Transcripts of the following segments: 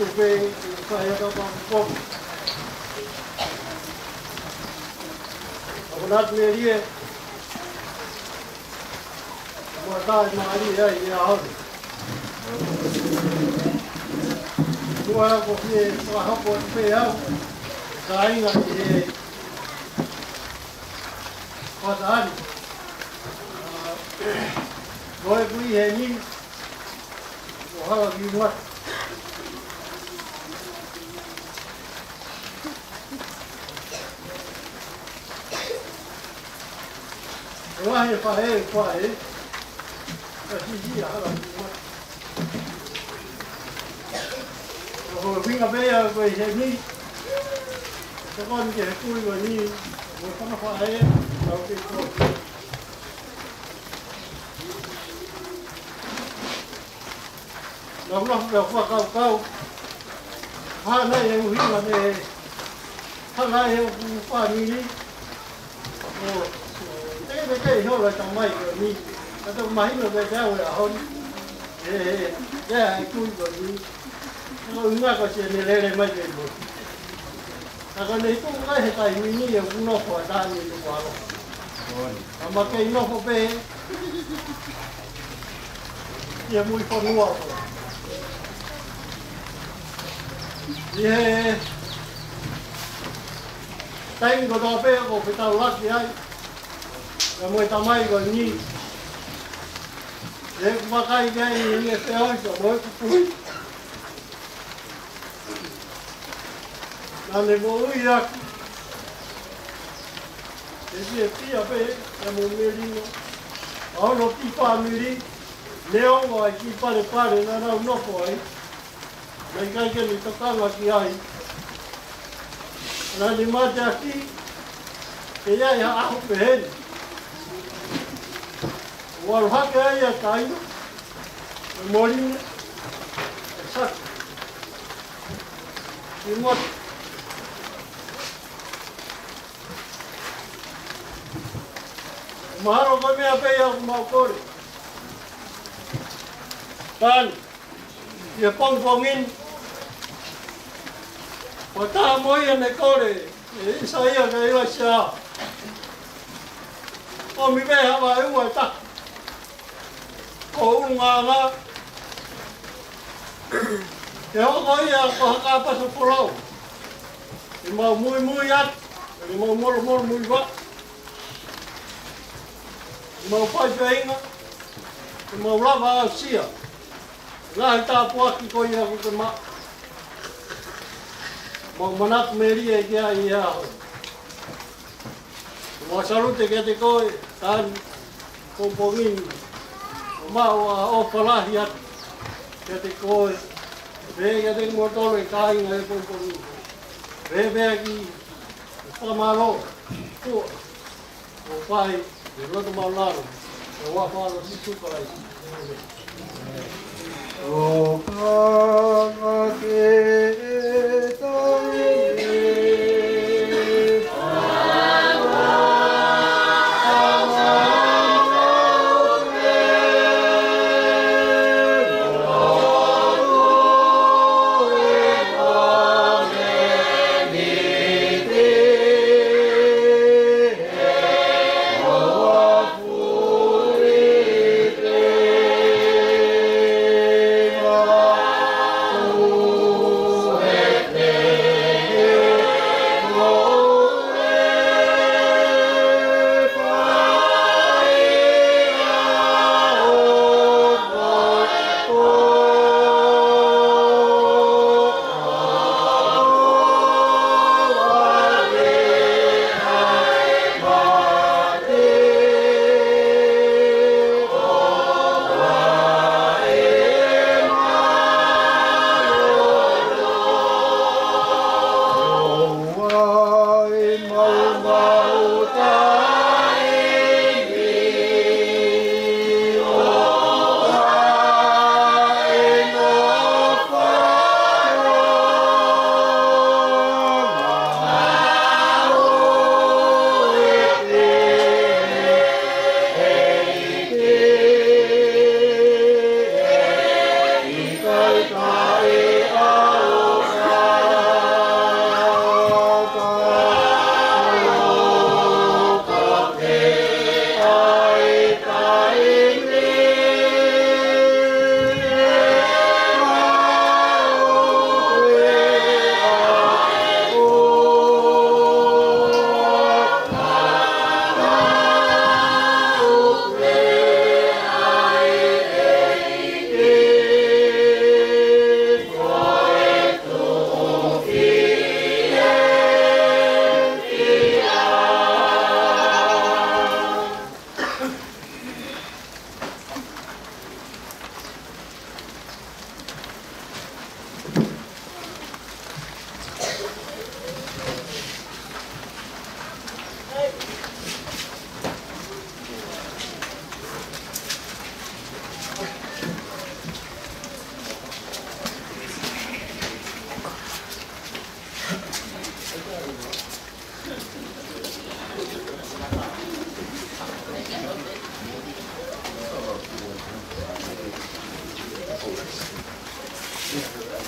tupe saya dapat pom. Abonat media. Mata mari ya ya. Dua kopi sahab kopi ya. Kain lagi. Pasal. Rồi quý hệ nhìn của họ bị mất rồi phải cái gì hả là bị mất rồi quý ngà bây giờ về hệ nhìn các con trẻ cùi rồi nhìn rồi không phải đâu cái con nó được qua câu hai này em nghĩ là để hai này em qua đi đi cái thôi là trong mày rồi đi trong máy rồi về theo là hơn để ai chui rồi đi nó ứng ra có chuyện này lên mày về rồi còn đấy cũng cái hệ tài nguyên nhiều cũng nó khỏi ra nhiều quá rồi mà cái nó không về nhiều mùi con ngọt rồi yeah, tay của nó bé của phải tàu lắc gì ấy, rồi mới tàu may rồi nhỉ, để mà cái này sẽ hơi rồi mới cúi, là để mua uy ra, để gì tí ở bên là mua mì đi, ở nó tí pha mì đi, nếu mà tí pha để nó khỏi. Mấy cái này tất cả là gì ấy, là đi mà chắc gì, cái này là áo bền, hoàn phát cái này cái, muốn sắc, thì một, mà nó có mấy cái màu côi, tan, giờ phong in. Và ta mỗi lần này cô để xây ở đây là sao? Ôi mấy bé hả ở ngoài ta, cổ ngà là, nếu có cả bắt số phô lâu, thì màu mùi ăn, thì màu mùi vắt, màu phai phê ngá, thì màu lá vào xìa, là ta qua khi coi nhà của mặt. Manat media kia iya. Masalah teke koi tan kompongin mau opelah hiat teke koi be kete motor kai ngai kompongin be ki pamalo tu opai lo to malar wa palo situ kai o ka ke Hello.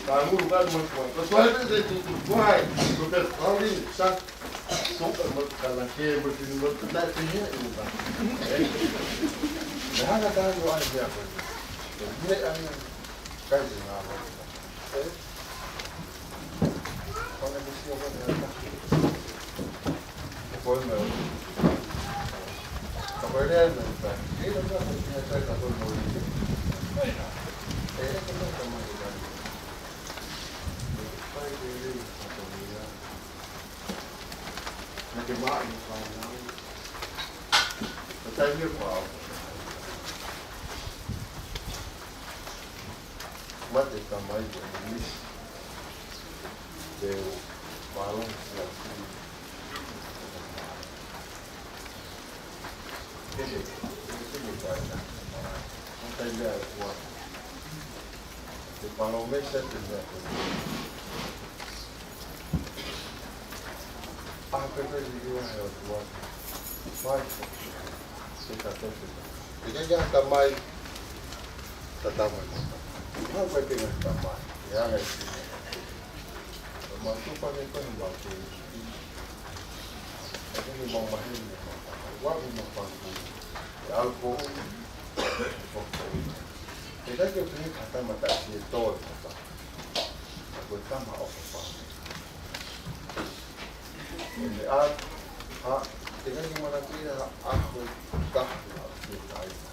Tahu kan macam kecuali itu itu buai, bukan kali sak sok kalau ke berarti berarti tak punya itu kan. Dah ada kan doa dia pun. Dia ada kan nama. Kalau mesti orang ada. Boleh mau. Kalau dia ada, dia ada punya saya tak boleh. Teman-teman Nanti mak ni kalau macam ni apa? Mati kamai ni, dia malam lagi. Ini baiklah. Macam ni apa? Di malam mesej ni. Apa que eu ia buat? Mais, kita terus. Jadi jangan tamai, tamai. Mau pergi dengan tamai, ya guys. Masuk pada pembantu. Aku ni mau main ni, wah ni mau pangku. Alkohol, kita kita kata mata si tol, aku sama apa. Ini dengan gimana kita aku kahwin kita ini.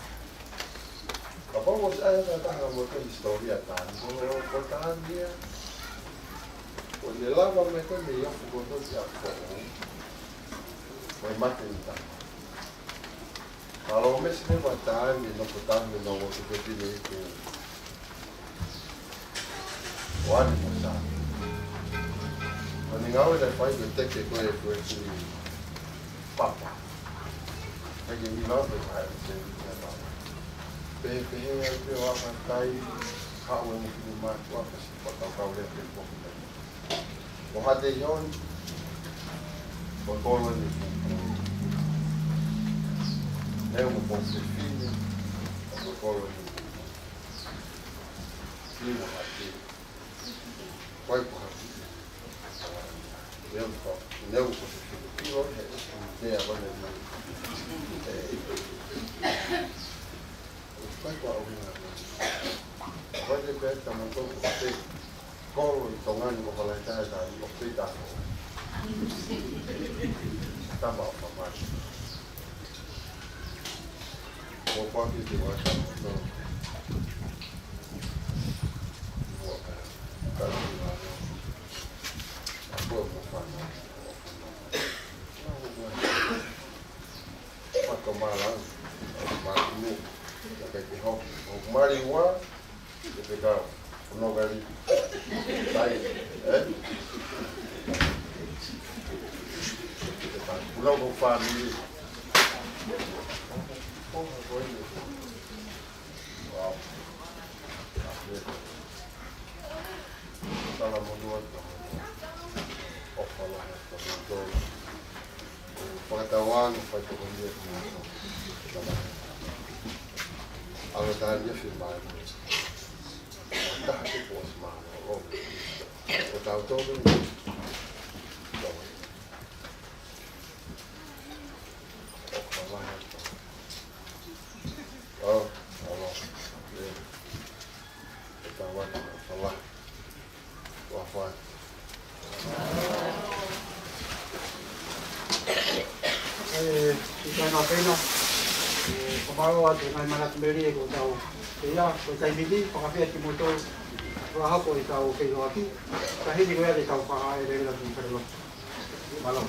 Apa bos saya datang buat historia tango, kotaan dia. Kalau lama mereka dia foto siapa, memang tidak. Kalau mesnya bataan di kotaan di nomor seperti itu, wani masa. Meninggal dan faz o teste com ele foi esse papa. Aí ele não vai ser nada. Bem, eu avançai a o que mais o que se pode tocar o que pouco. O radejon o colo de é um bom filho o colo de filho aqui. Vai por Não consigo. Nem agora não. Vai com alguma coisa. Vai de perto também com você. Colo e tomando com a lentada e hospital. Tá bom, papai. Vou pode ir lá então. Vou cara. Tomar lá, o marihuana, de pegar o nogarinho, sai, o novo família, uau, tá lá mandou pengetahuan supaya kemudian anggota dia firman tak itu bos mana oh tahu oh Allah ketahuan salah wafat. Kita nak peno, pembawa dengan mana sendiri aku tahu. Ia, saya beli pakai kimoto, wah aku tahu kalau aku, saya juga ada tahu pakai regular terus. Malam.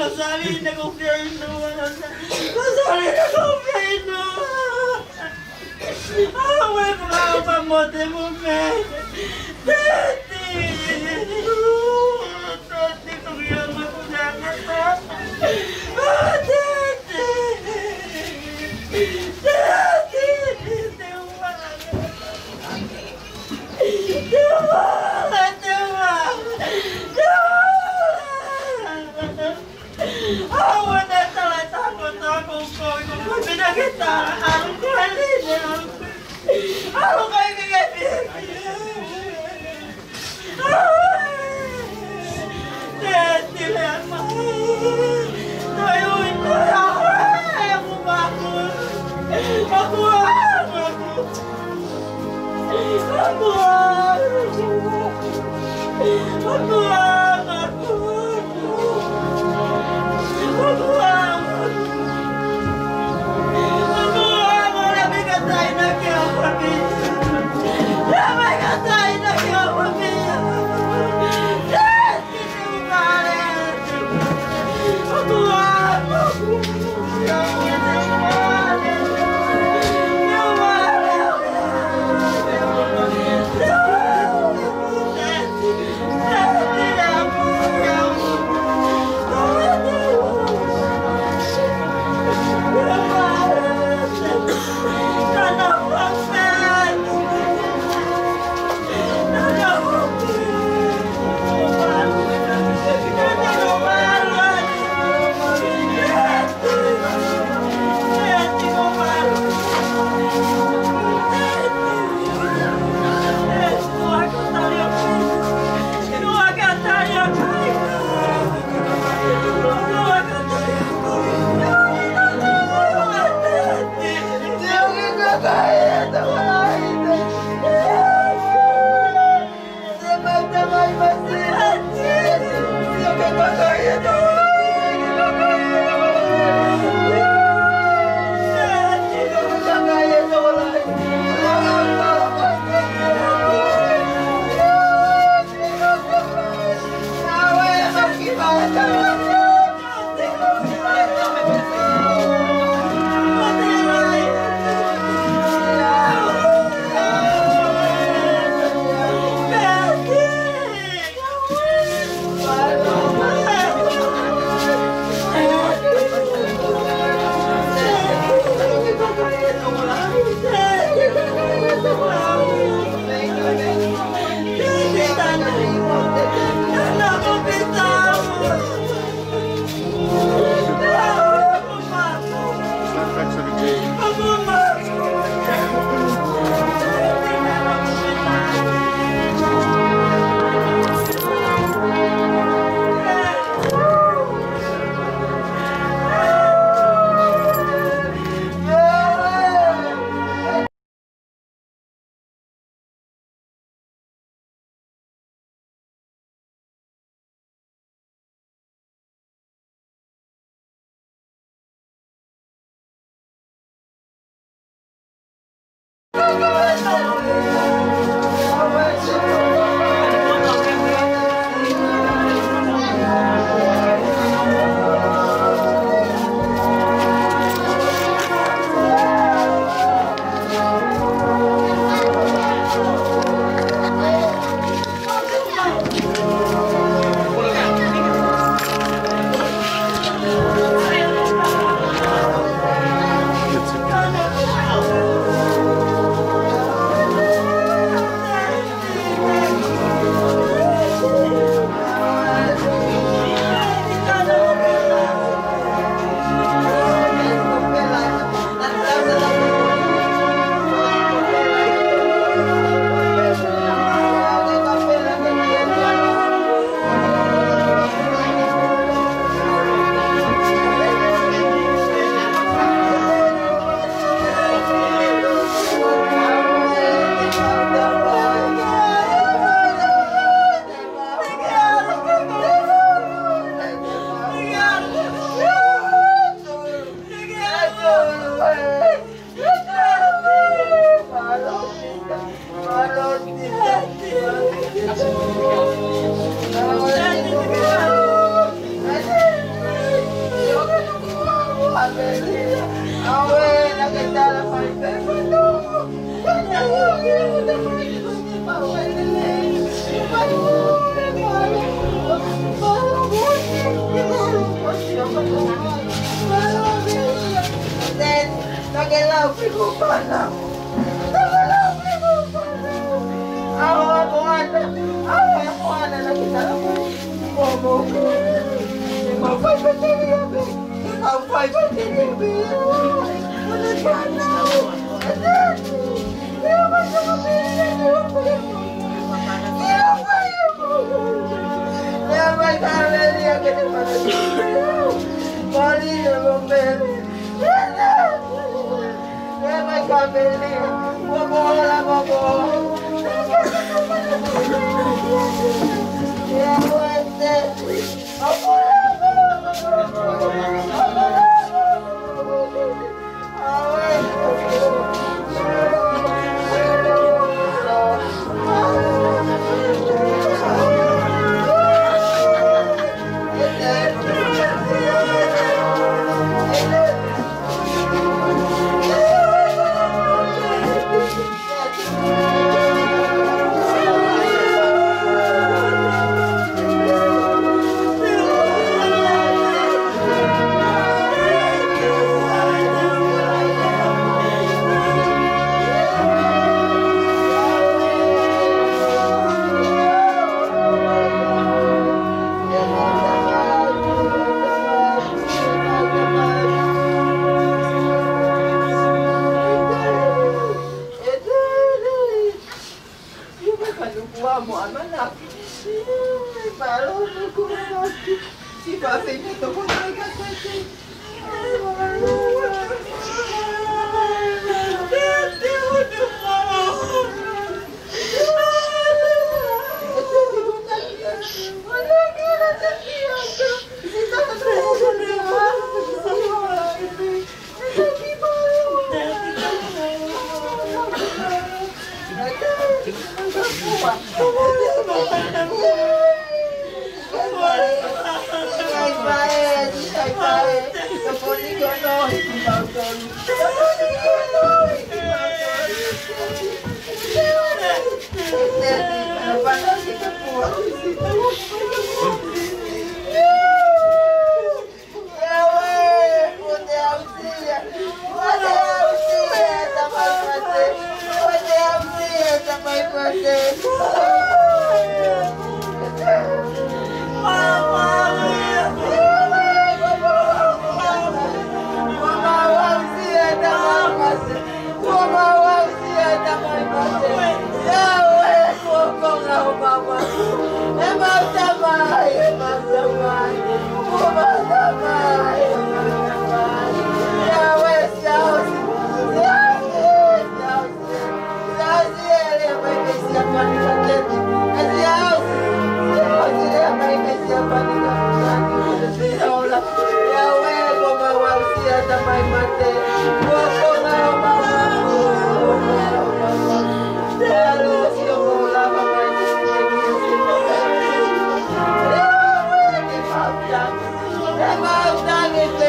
Lo salí de confiar en no, lo salí de confiar te mo bene. Tati! Tati, tugiyan mo ko sa akin. Tati! Tati! Awan na talay takot-takot ko. Kung pinagkita, anong kalin? Anong kayo kagabit? Tati lang, tayo ito. Ako bakit? Ako. Awe, nakita na pa rin. Tanggalaupin mo pa lang. Tanggalaupin mo pa lang. Awa mo, anak. Awa mo, anak. Nakita naman. Momo. Mapay pa tinibi. Mapay pa tinibi. Wala pa na. Anak. Kaya ba sa kapila niyo pa yun? Kaya ba yun? Kaya ba kami niya kita pa na siya? Mali na mong bebe. Anak. Kaya ba kami niya? Wala mo ko. Kaya mo ente. Ako lang mo. Si Papi nito ko nagkakasay. Ay, mga luwa. Hindi mo naman. Wala ka na sa tiyan ko. Sita ka na sa tiyan ko. Hindi mo Emang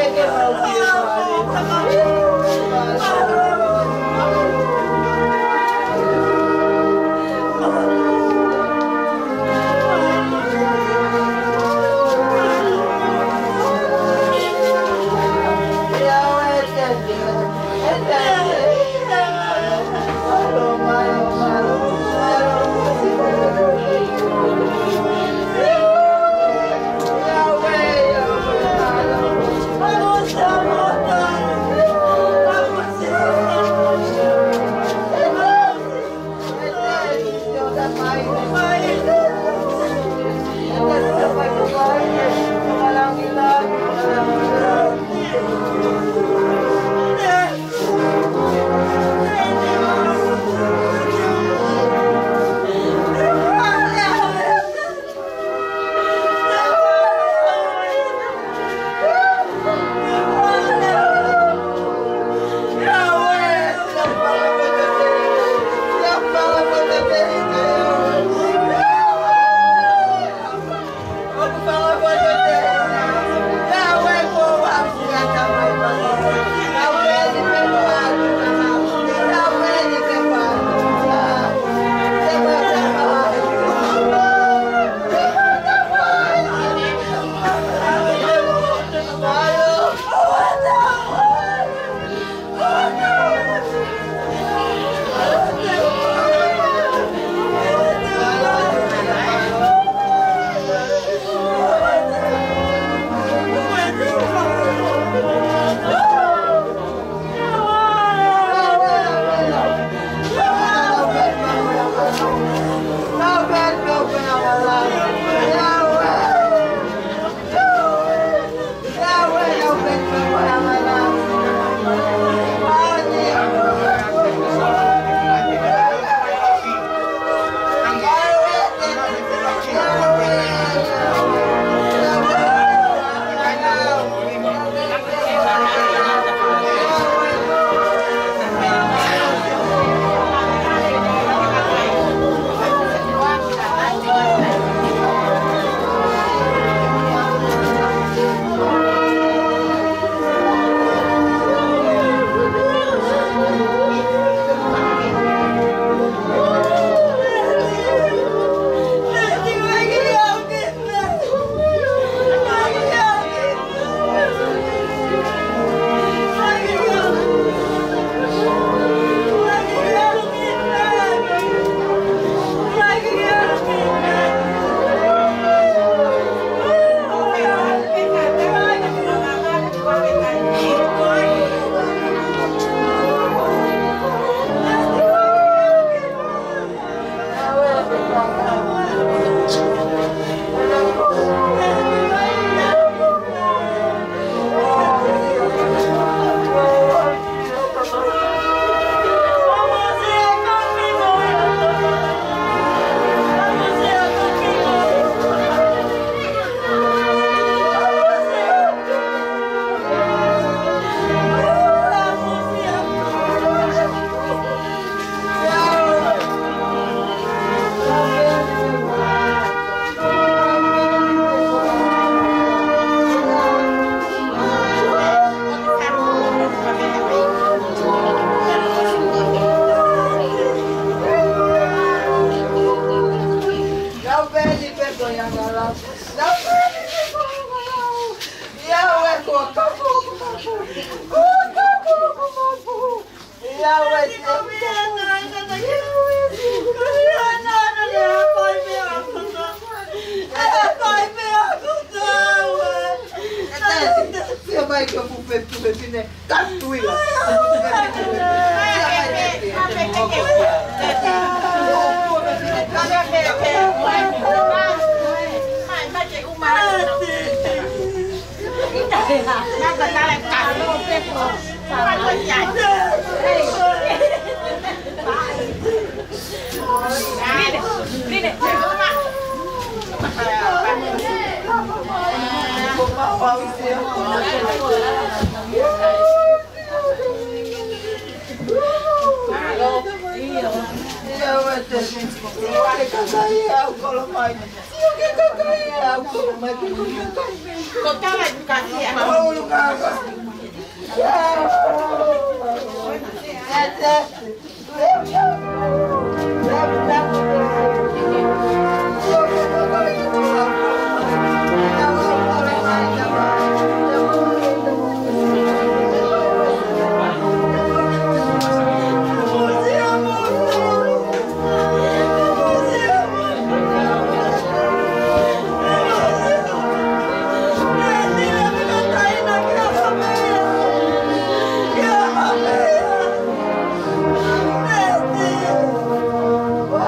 Vai che fu petto per fine cattuila.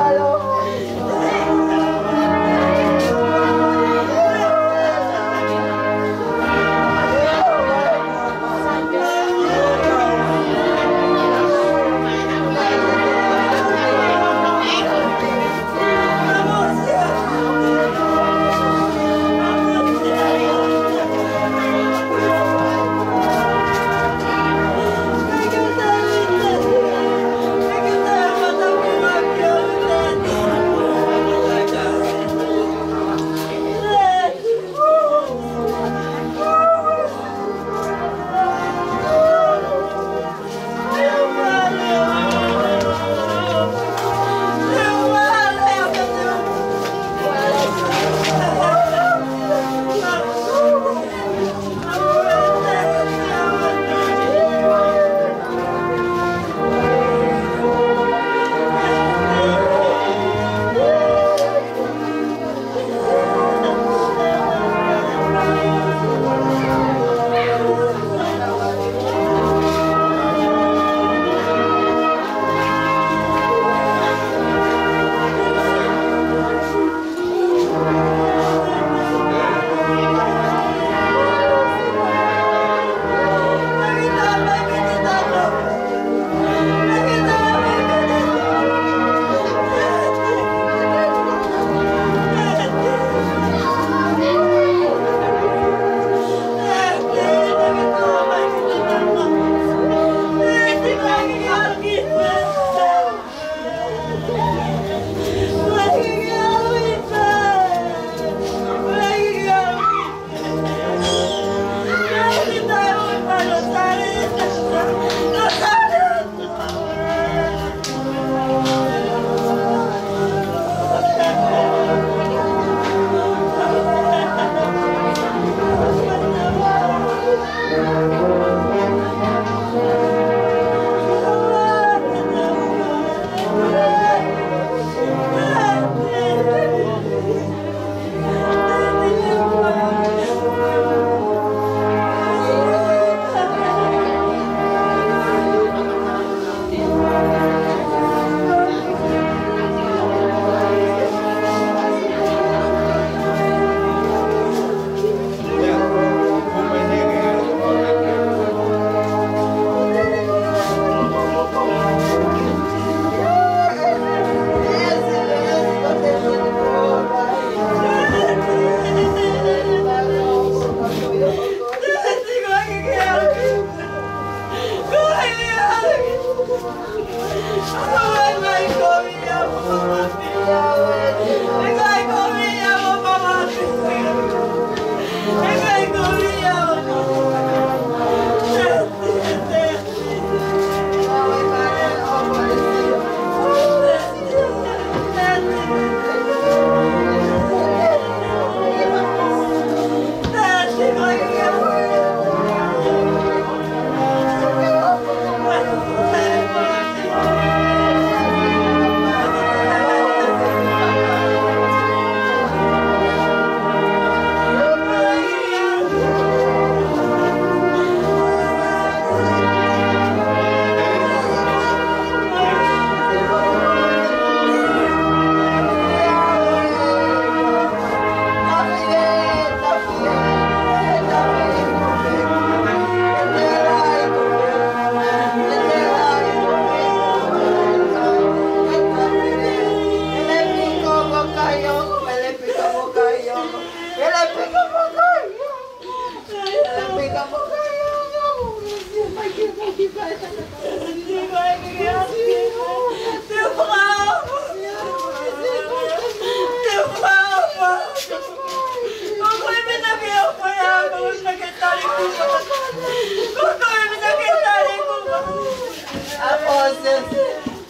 Hello.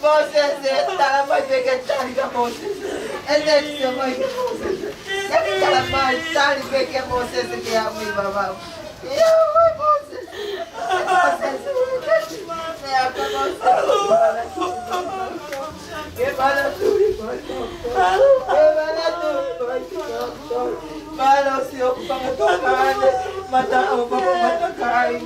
Moses, talamay bigyan tali ka Moses. And then sabay ka Moses. Sabi talamay tali bigyan Moses kaya mo ibabaw. Kaya mo Moses. Moses. Kaya ka Moses. Kaya pala tuli ko. Kaya pala tuli ko. Palo siyo pangatukan. Matao pa po matakain.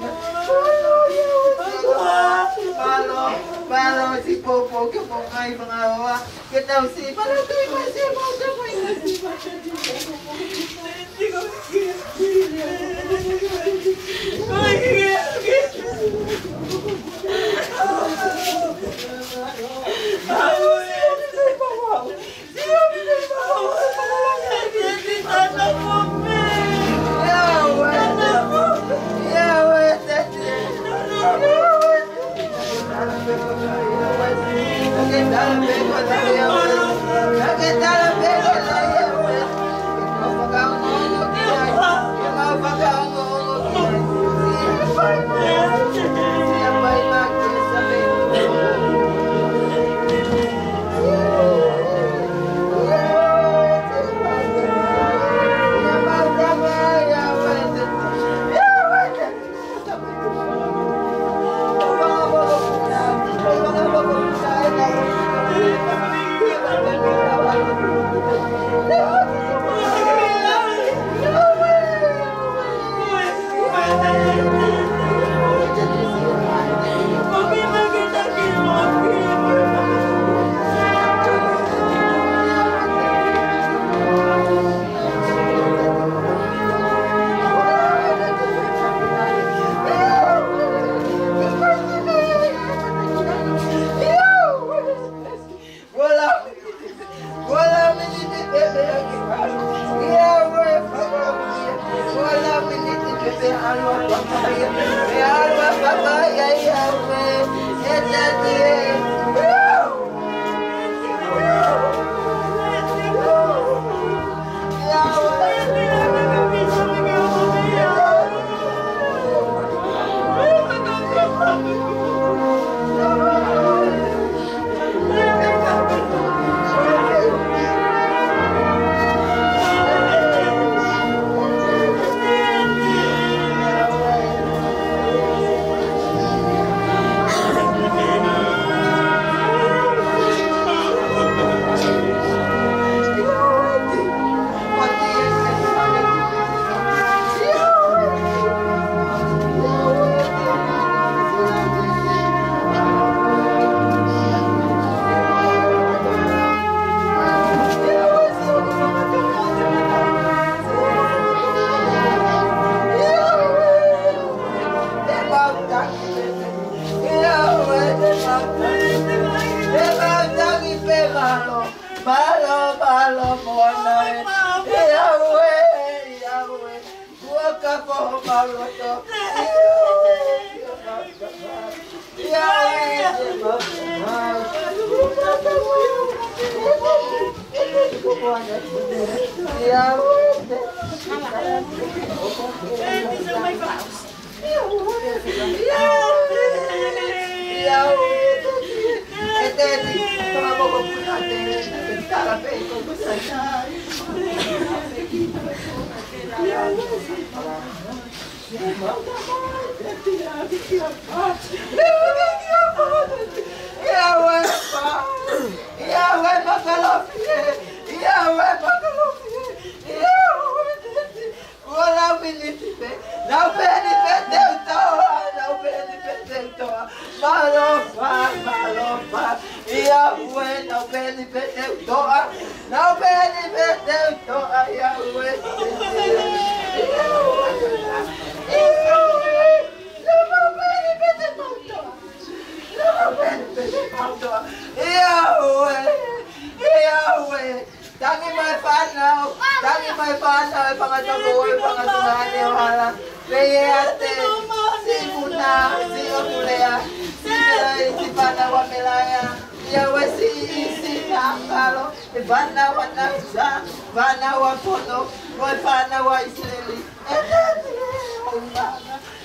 Palo si Popo ke po ngay mga awa. Kita si palo kay masih mo sa may hindi ko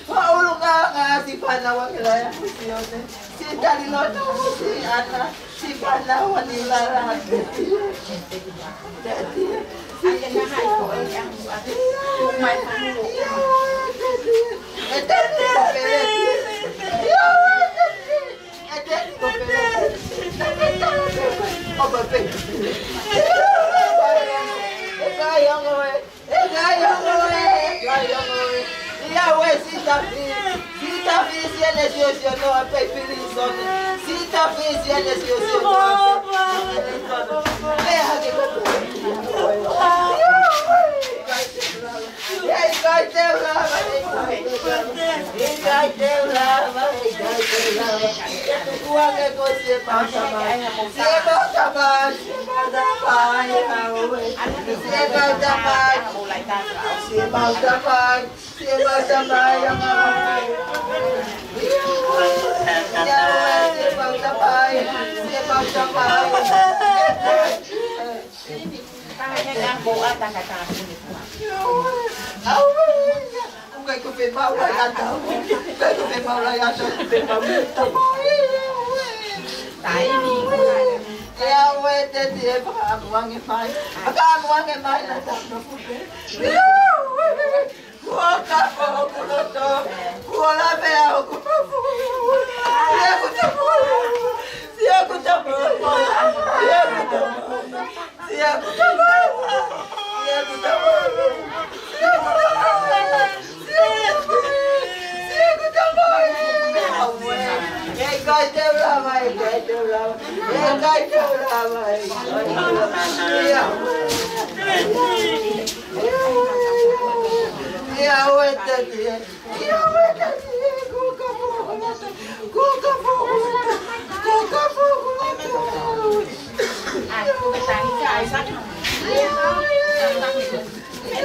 Maulong nga si Panawa kilaya ko si Yone. Si Daliloto mo si Ana. Si Panawa nila lahat. Ayan na nga ito ay ang may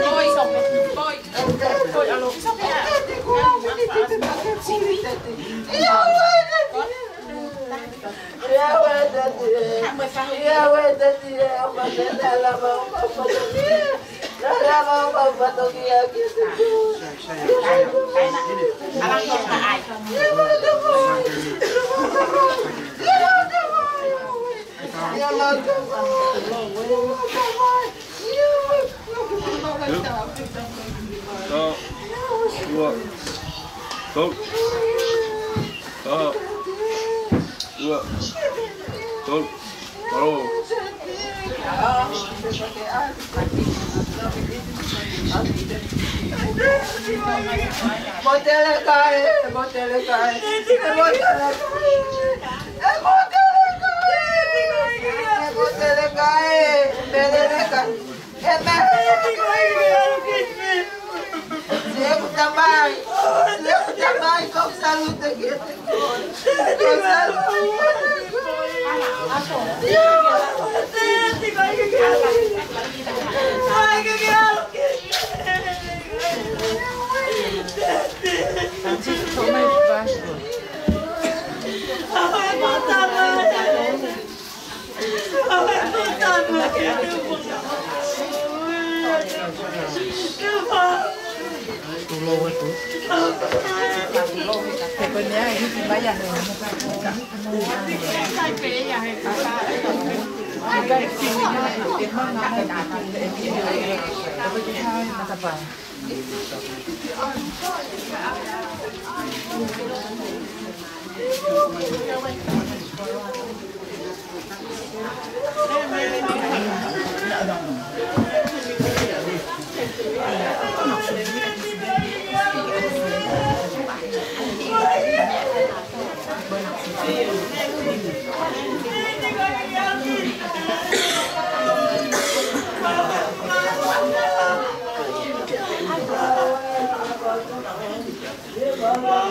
Hãy subscribe cho kênh Ghiền Mì Gõ để không bỏ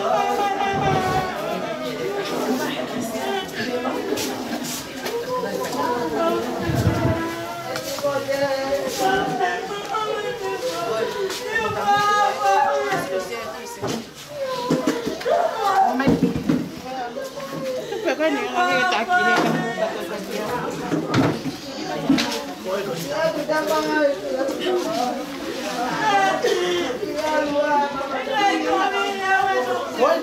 lỡ Wah,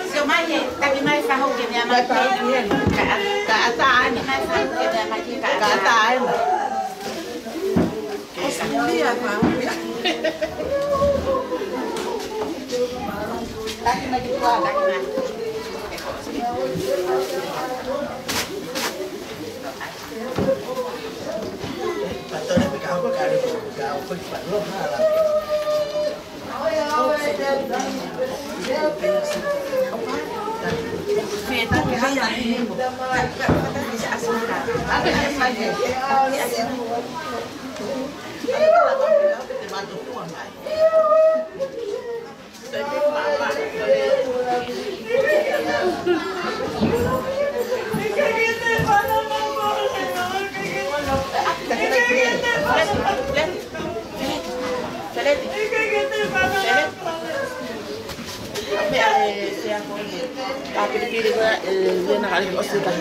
semai tapi mai sahur ke dia mai ke atas ni mai sahur ke dia mai ke atas. Dia apa? Tak nak kita tak nak. Tôi đã bị cáo có cả được cáo phân bản luôn là Về tôi cái hay là kita bisa asumkan. Ada yang lagi. Tapi dipilih gua dia nak kali osir kan.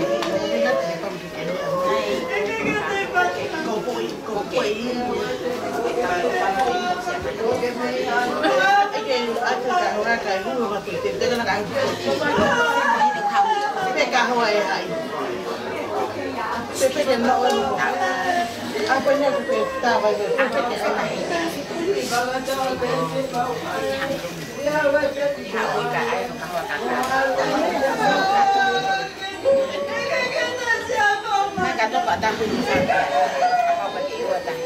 Kata Pak Tahu apa bagi iwatan.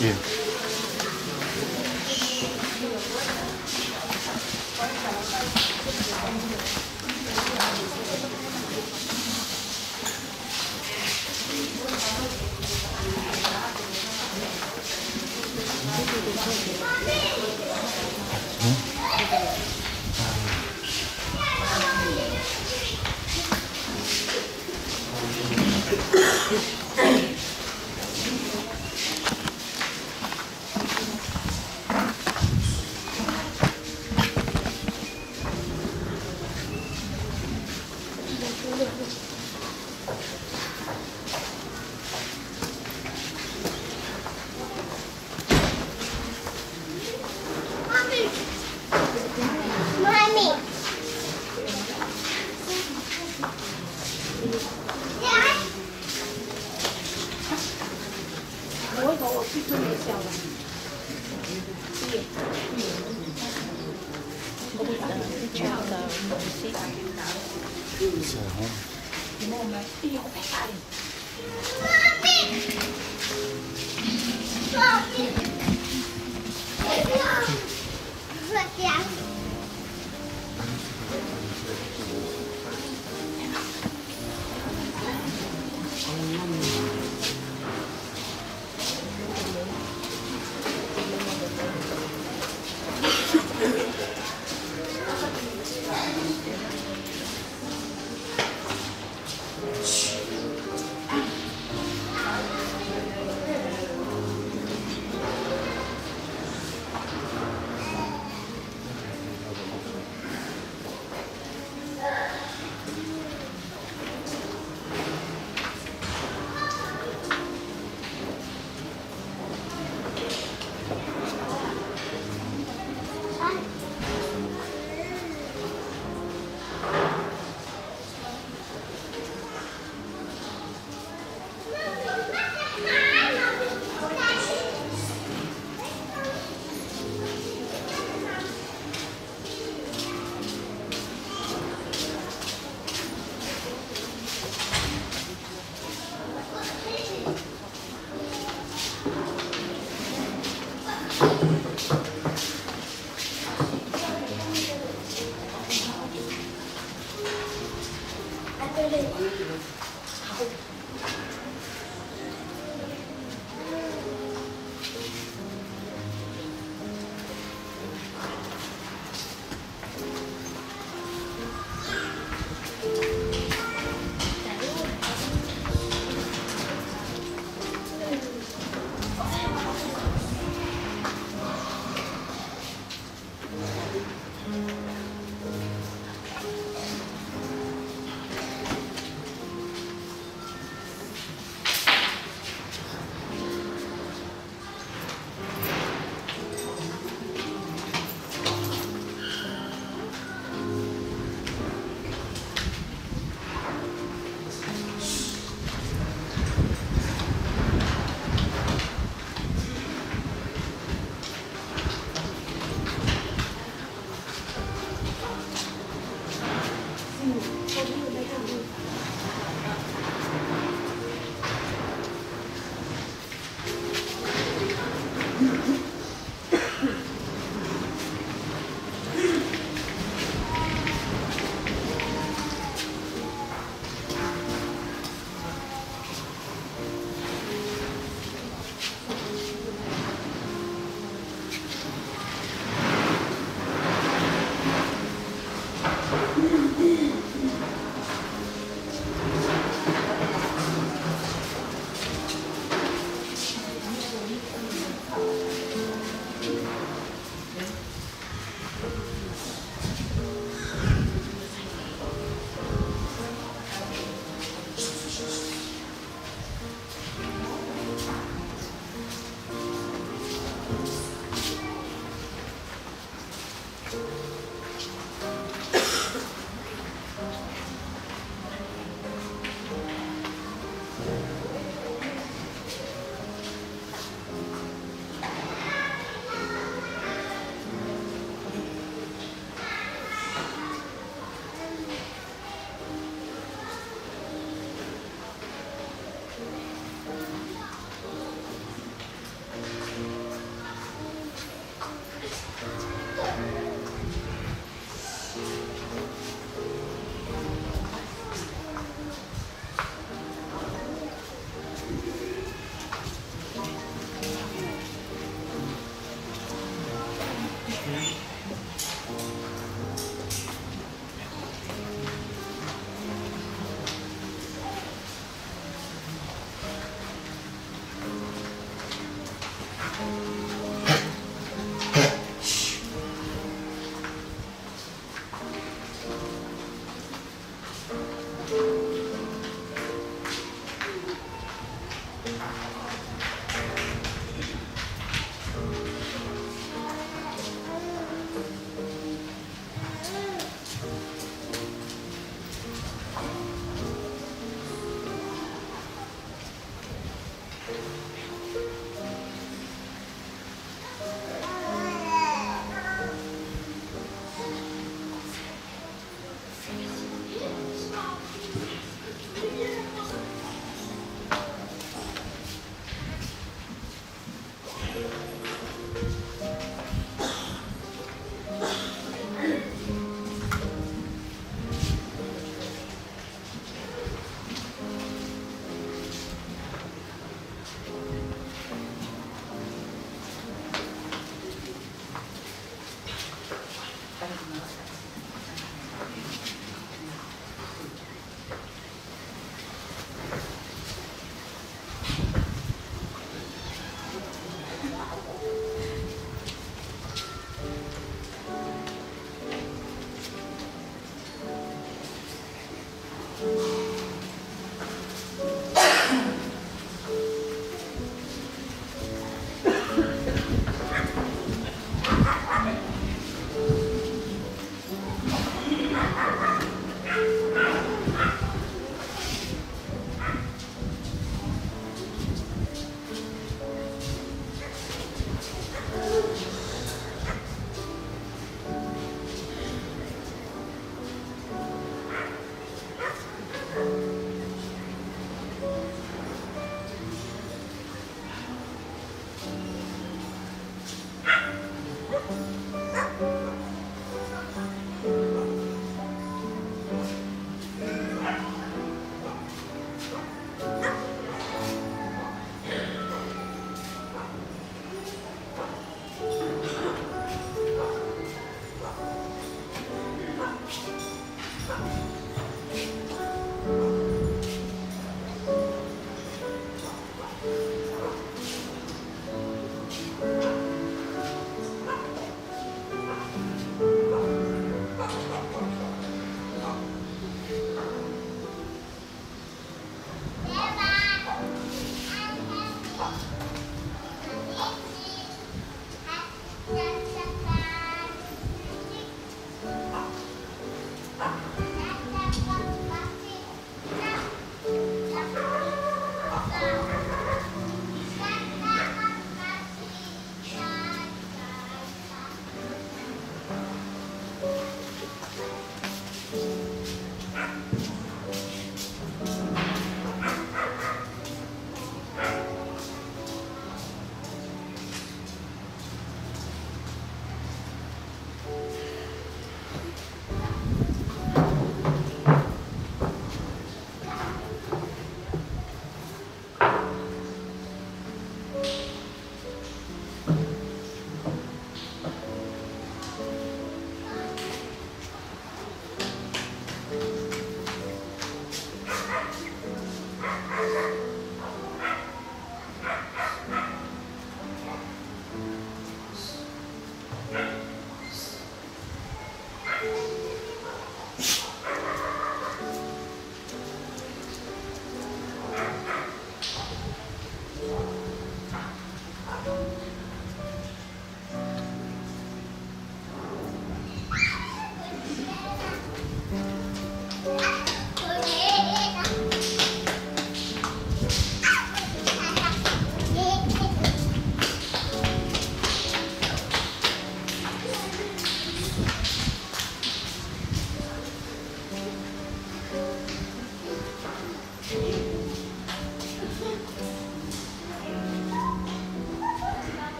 Iya. เ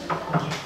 เ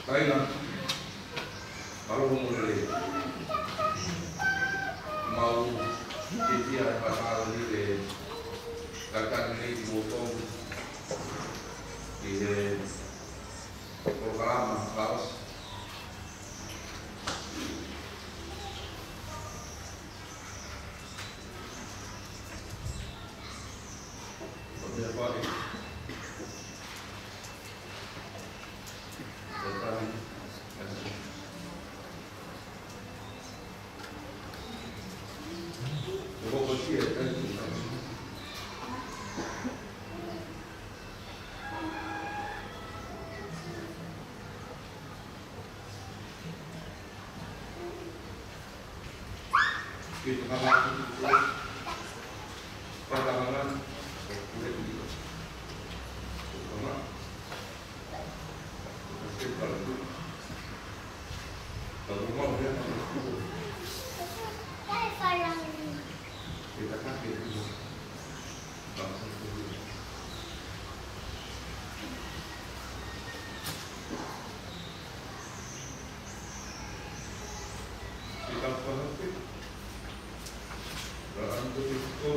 Kaina, maroho mole, mau titia pasal ni le, kakak ni di botong, di program baus. Berapa ni? Kita pandangan boleh begitu. Pertama, kalau rumah dia kita kaki itu langsung dulu. Kita perhati. Untuk itu,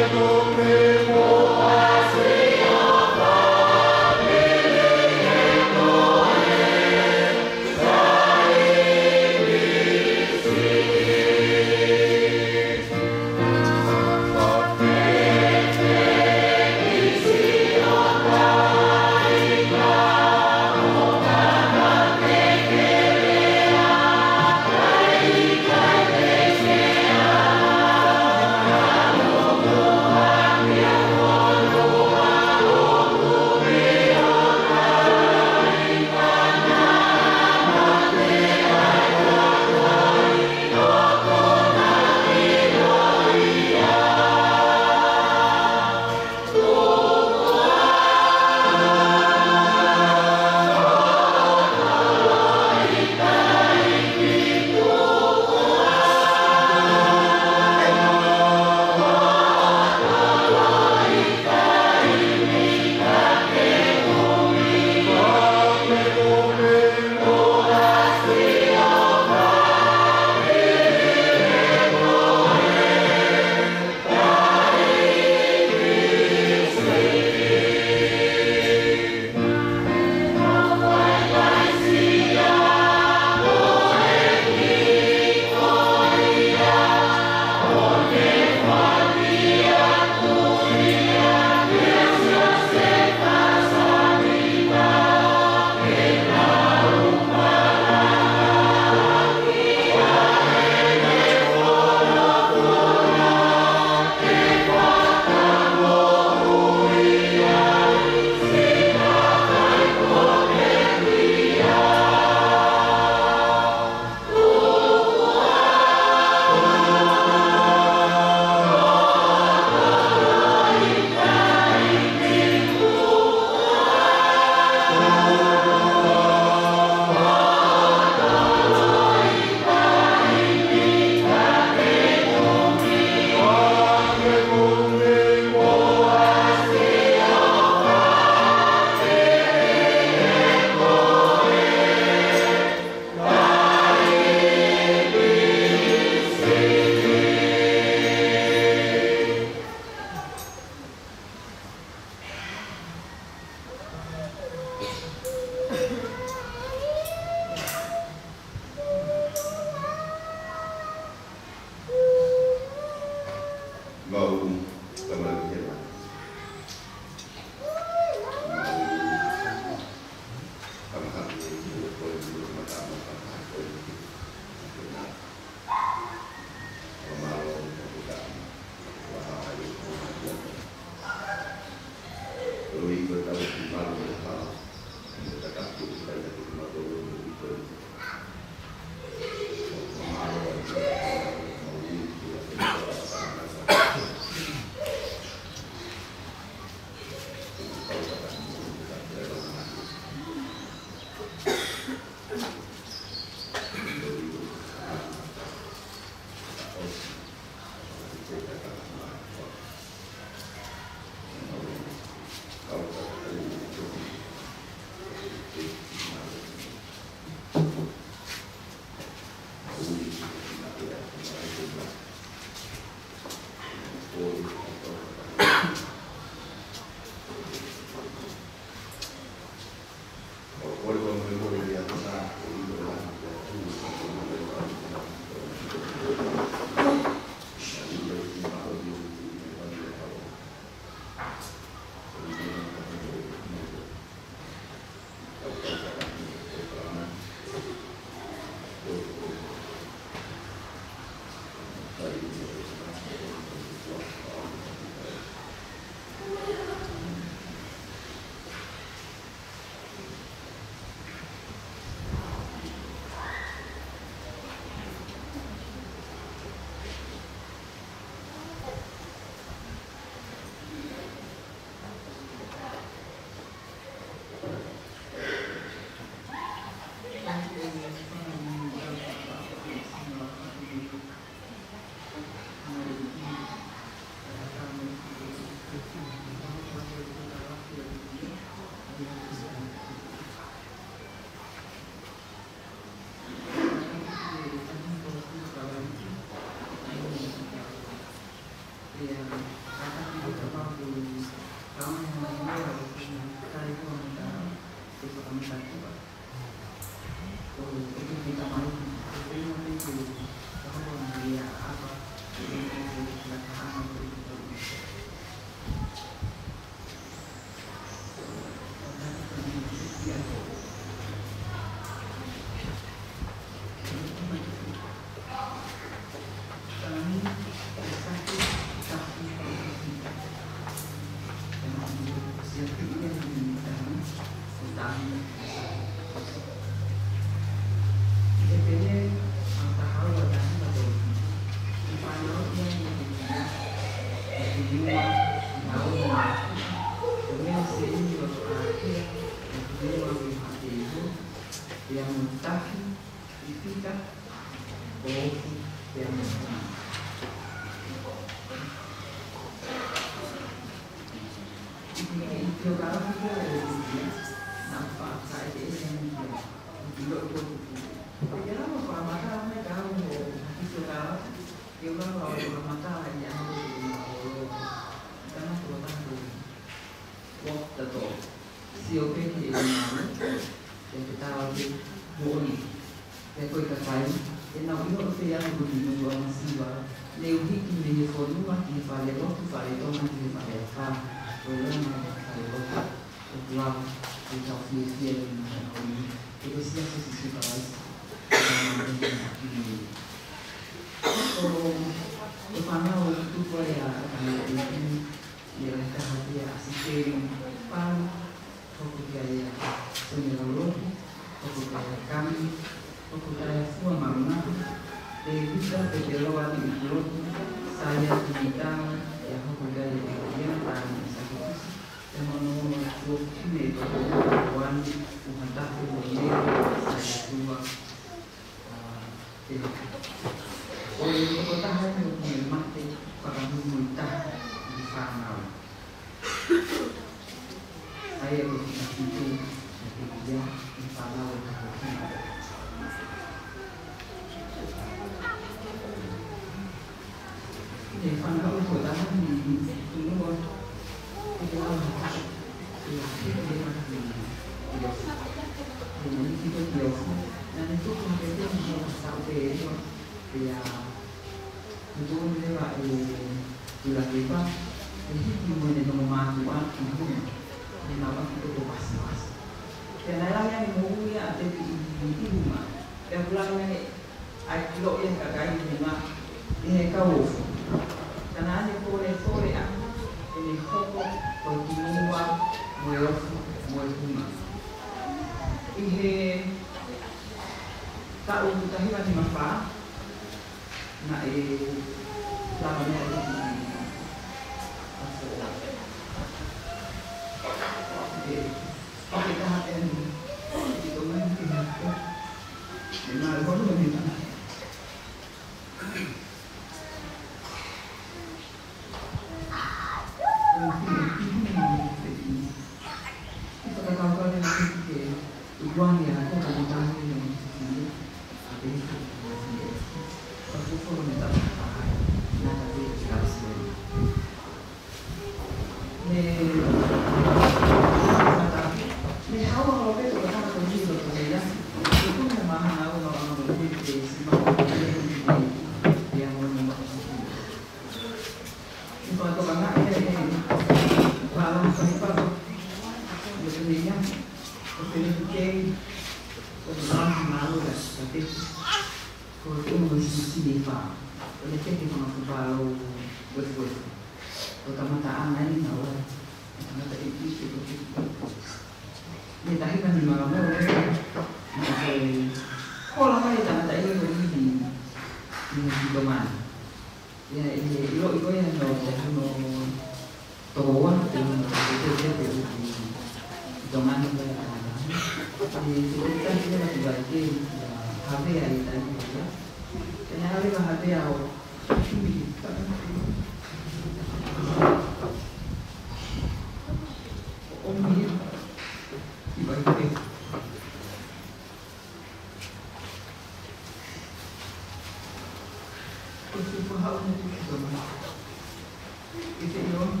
Ito yun.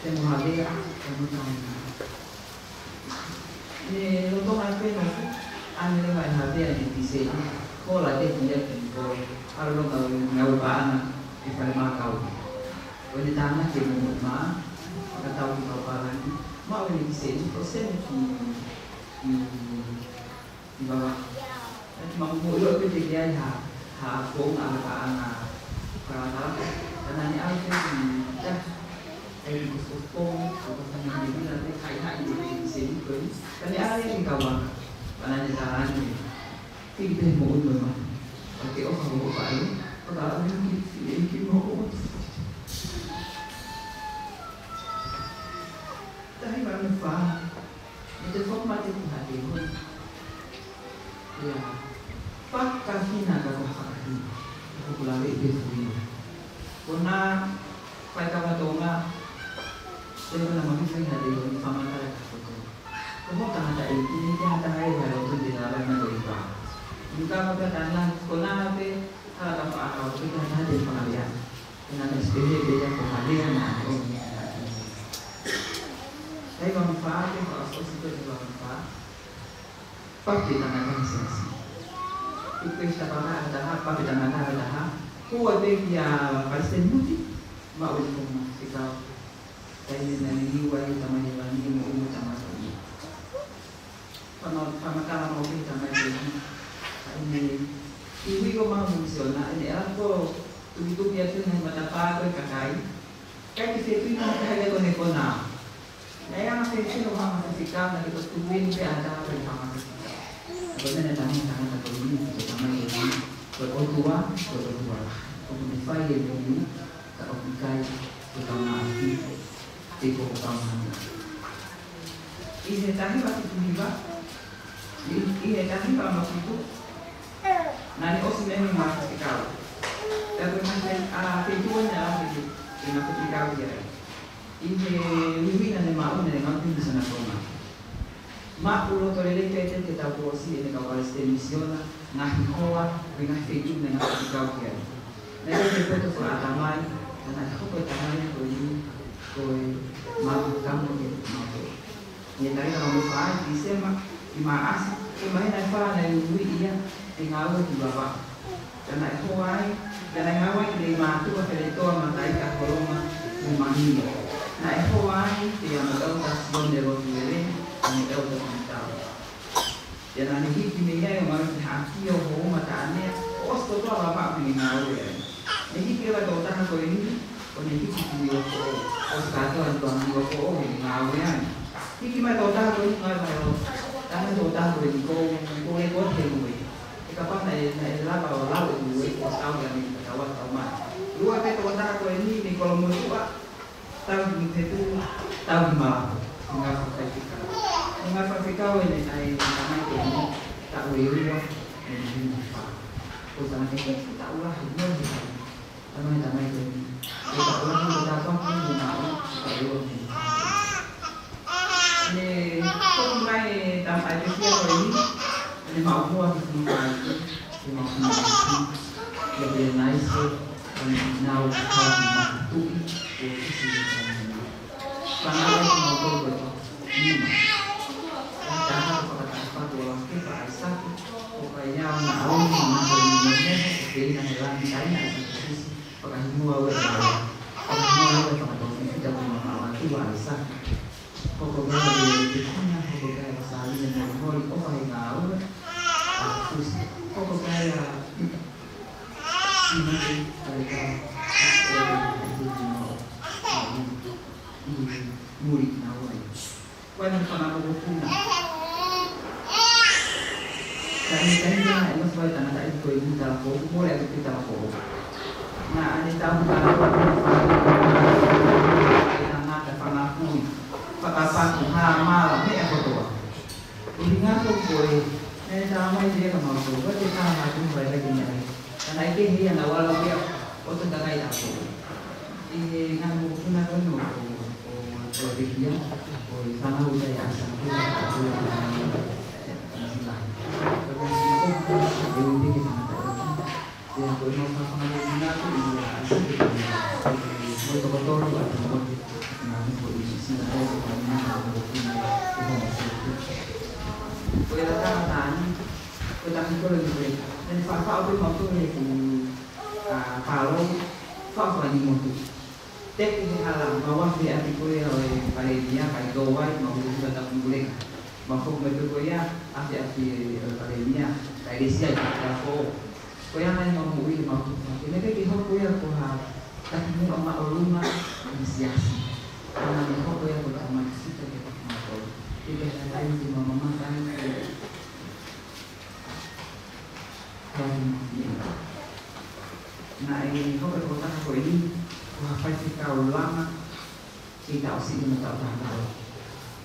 Temo hali ah. Temo tayo. Luto nga ito yun. Ano naman hali ang itisay. Kung wala din niya ko. Ano nga baan na ipalimakaw. Wala tama din mo ma. Pagkatawag ikaw parang mawala itisay. O sen ibawa. At mamulo ko din hapong ang para karena ni Alvin dah ay gusto kong kapag nangyayari natin kaya hindi sini ko kan Alvin kawan pananya tahan hindi mo naman pati o kamu pa ay pag-aaral hindi mo dahil marami pa ito po mati kong hati mo ya pagkahina ka kong kakahina ako kulari ito Kuna pai kama tonga Debo na magiging na debo ni pamantala ko. Kumo ta na ini dia ta ai ba ro din na na ko iba. Juga magdadala kuna pe kala pa ako kita na din pangalian. Kuna na spede dia ko pangalian na ako. Dai ba pa ke ko aso sito di ba pa. Pag kita na kan sesi. Ito sa para ada apa kita na ada Kuwa din ya paisen muti maulit kong ikaw dahil naniniway tamayan hindi mo umutama sa iyo. Pamatama mo kita may ini iwi ko mga musyon na alam ko tubig-tubig ito na matapag ay kakay kahit kasi ito yung nakahaya ko ni ko na kaya nga kasi sino mga masasikaw na ito tubig kaya ata ko yung pamasasikaw. Ako na natamang tangan na tubig ito tamay yun. Berdoa, komunikasi yang ini, komunikasi utama itu utama. Ini tadi waktu itu juga, ini tadi kalau waktu itu, nanti osmen masuk sekali. Dan macam tujuannya apa itu? Ini masuk sekali ya. Ini lebih nanti malu nanti ngambil di sana koma. Ma ulo tolele kete te tapo si ene kawale ste misiona na hikoa bina fetu na katika kia. Na ile kwetu kwa atamai na hiko tamai ko ni ko ma kamo ke mapo. Ni tari na mfa disema imaasi imaina fa na yui ia tingawe di baba. Na hikoai na ngawe ile ma tu ko fere to matai ka koloma ni mahini. Na hikoai dia madau tas bonde ro dire ni daw sa tao. Yan ang hihimigay yung mga haki o ho matane o sto to apa pininaw yan. Nihikira daw tahan ko ini o nihikira ko o stato ang tuang ko o pininaw yan. Hikima daw tahan ko yung mga tahan daw tahan ko yung ko ay ko ay mo. Kapag nailaba o lawa yung ko staw yan yung katawat tama. Luwa pe daw tahan ko ini ni kolom mo tawag ni tetu tawag ma mga kakaitika. Mga pagkikaw ay tamay ko mo tak uliwa hindi pa ko sa akin tak ulah mo tamay ko tak ulah mo dapat mo na tayo ni kung may tamay ko siya ko ni maupuan ko ni maupuan lebih nice now how to pangalan mo ko Jangan apa tulang kita asal, pokoknya naon namanya seperti yang dalam misalnya pokoknya semua orang tidak mengenal itu asal, pokoknya pokoknya pasal yang mau pokoknya naon, terus pokoknya ini mereka murid naon. Wanang pangabubuhan. Kami na mas baik tanah tak itu ini dalam pokok boleh kita dalam pokok. Nah, ini tahu kalau kita ada panapun, pakapan hama ni apa tu? Ingat tu boleh. Ini sama dia kalau tu, kita sama tu boleh lagi ni. Karena itu yang awal dia, untuk dagai aku. Ini kan bukan aku nu, oh dia. Sana udah ya sampai aku ini kita dia boleh mau sama dengan aku kotor-kotor atau kondisi saya Kaya datang ko lagi ko dan fa-fa mau tuh nih kalau fa-fa ni mo tuh tek ini halang bawah di arti ko ya pada dia kayak gawai mau juga tak boleh mau betul ko ya arti pada dia kayak dia ya ko yang lain mau uwi mau tuh ini kayak di ko ya ko tapi ini orang rumah inisiasi karena di ko ya ko sama kita tidak lain di mama kan nah ini kau berkata aku ini apa sih kau lama tidak usah ini tak tahu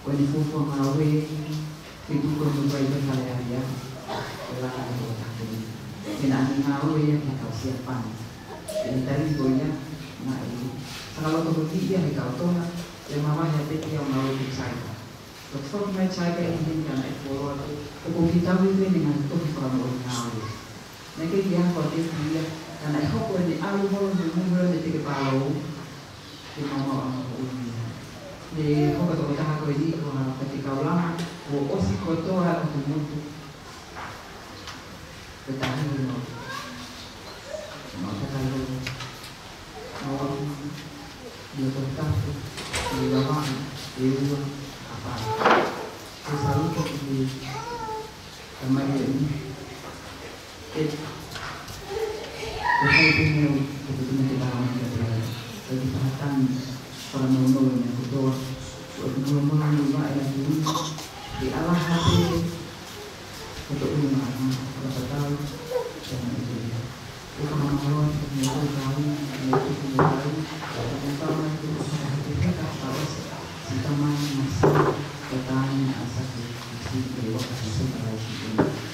kau ini fufu mawe itu kau berbuat berhari-hari ya lah aku tak tahu tidak ada mawe yang kau siapkan ini tadi gonya nah ini kalau kau bertiga kau tahu lah yang mama hati yang mau dicari Betul mai cai ke ini kan ekor aku kita ini dengan tuh orang tahu. Nanti dia kalau dia karena aku ini alu bolong mulu di tiga palu di mama aku ini. Di aku kata aku ini kalau ketika ulama aku osi kotor aku mutu. Bertahan di mau. Mau kalau mau dia tetap di bawah di saya selalu di tempat ini saya punya kebetulan kita bagi perhatian para nolong yang kedua nolong juga yang dulu di Allah hati untuk menerima berapa tahun dan itu dia bukan menolong untuk menolong kami yaitu kembali dan tahun itu hati kita harus kita masih bertanya asal di dewa kasih ini.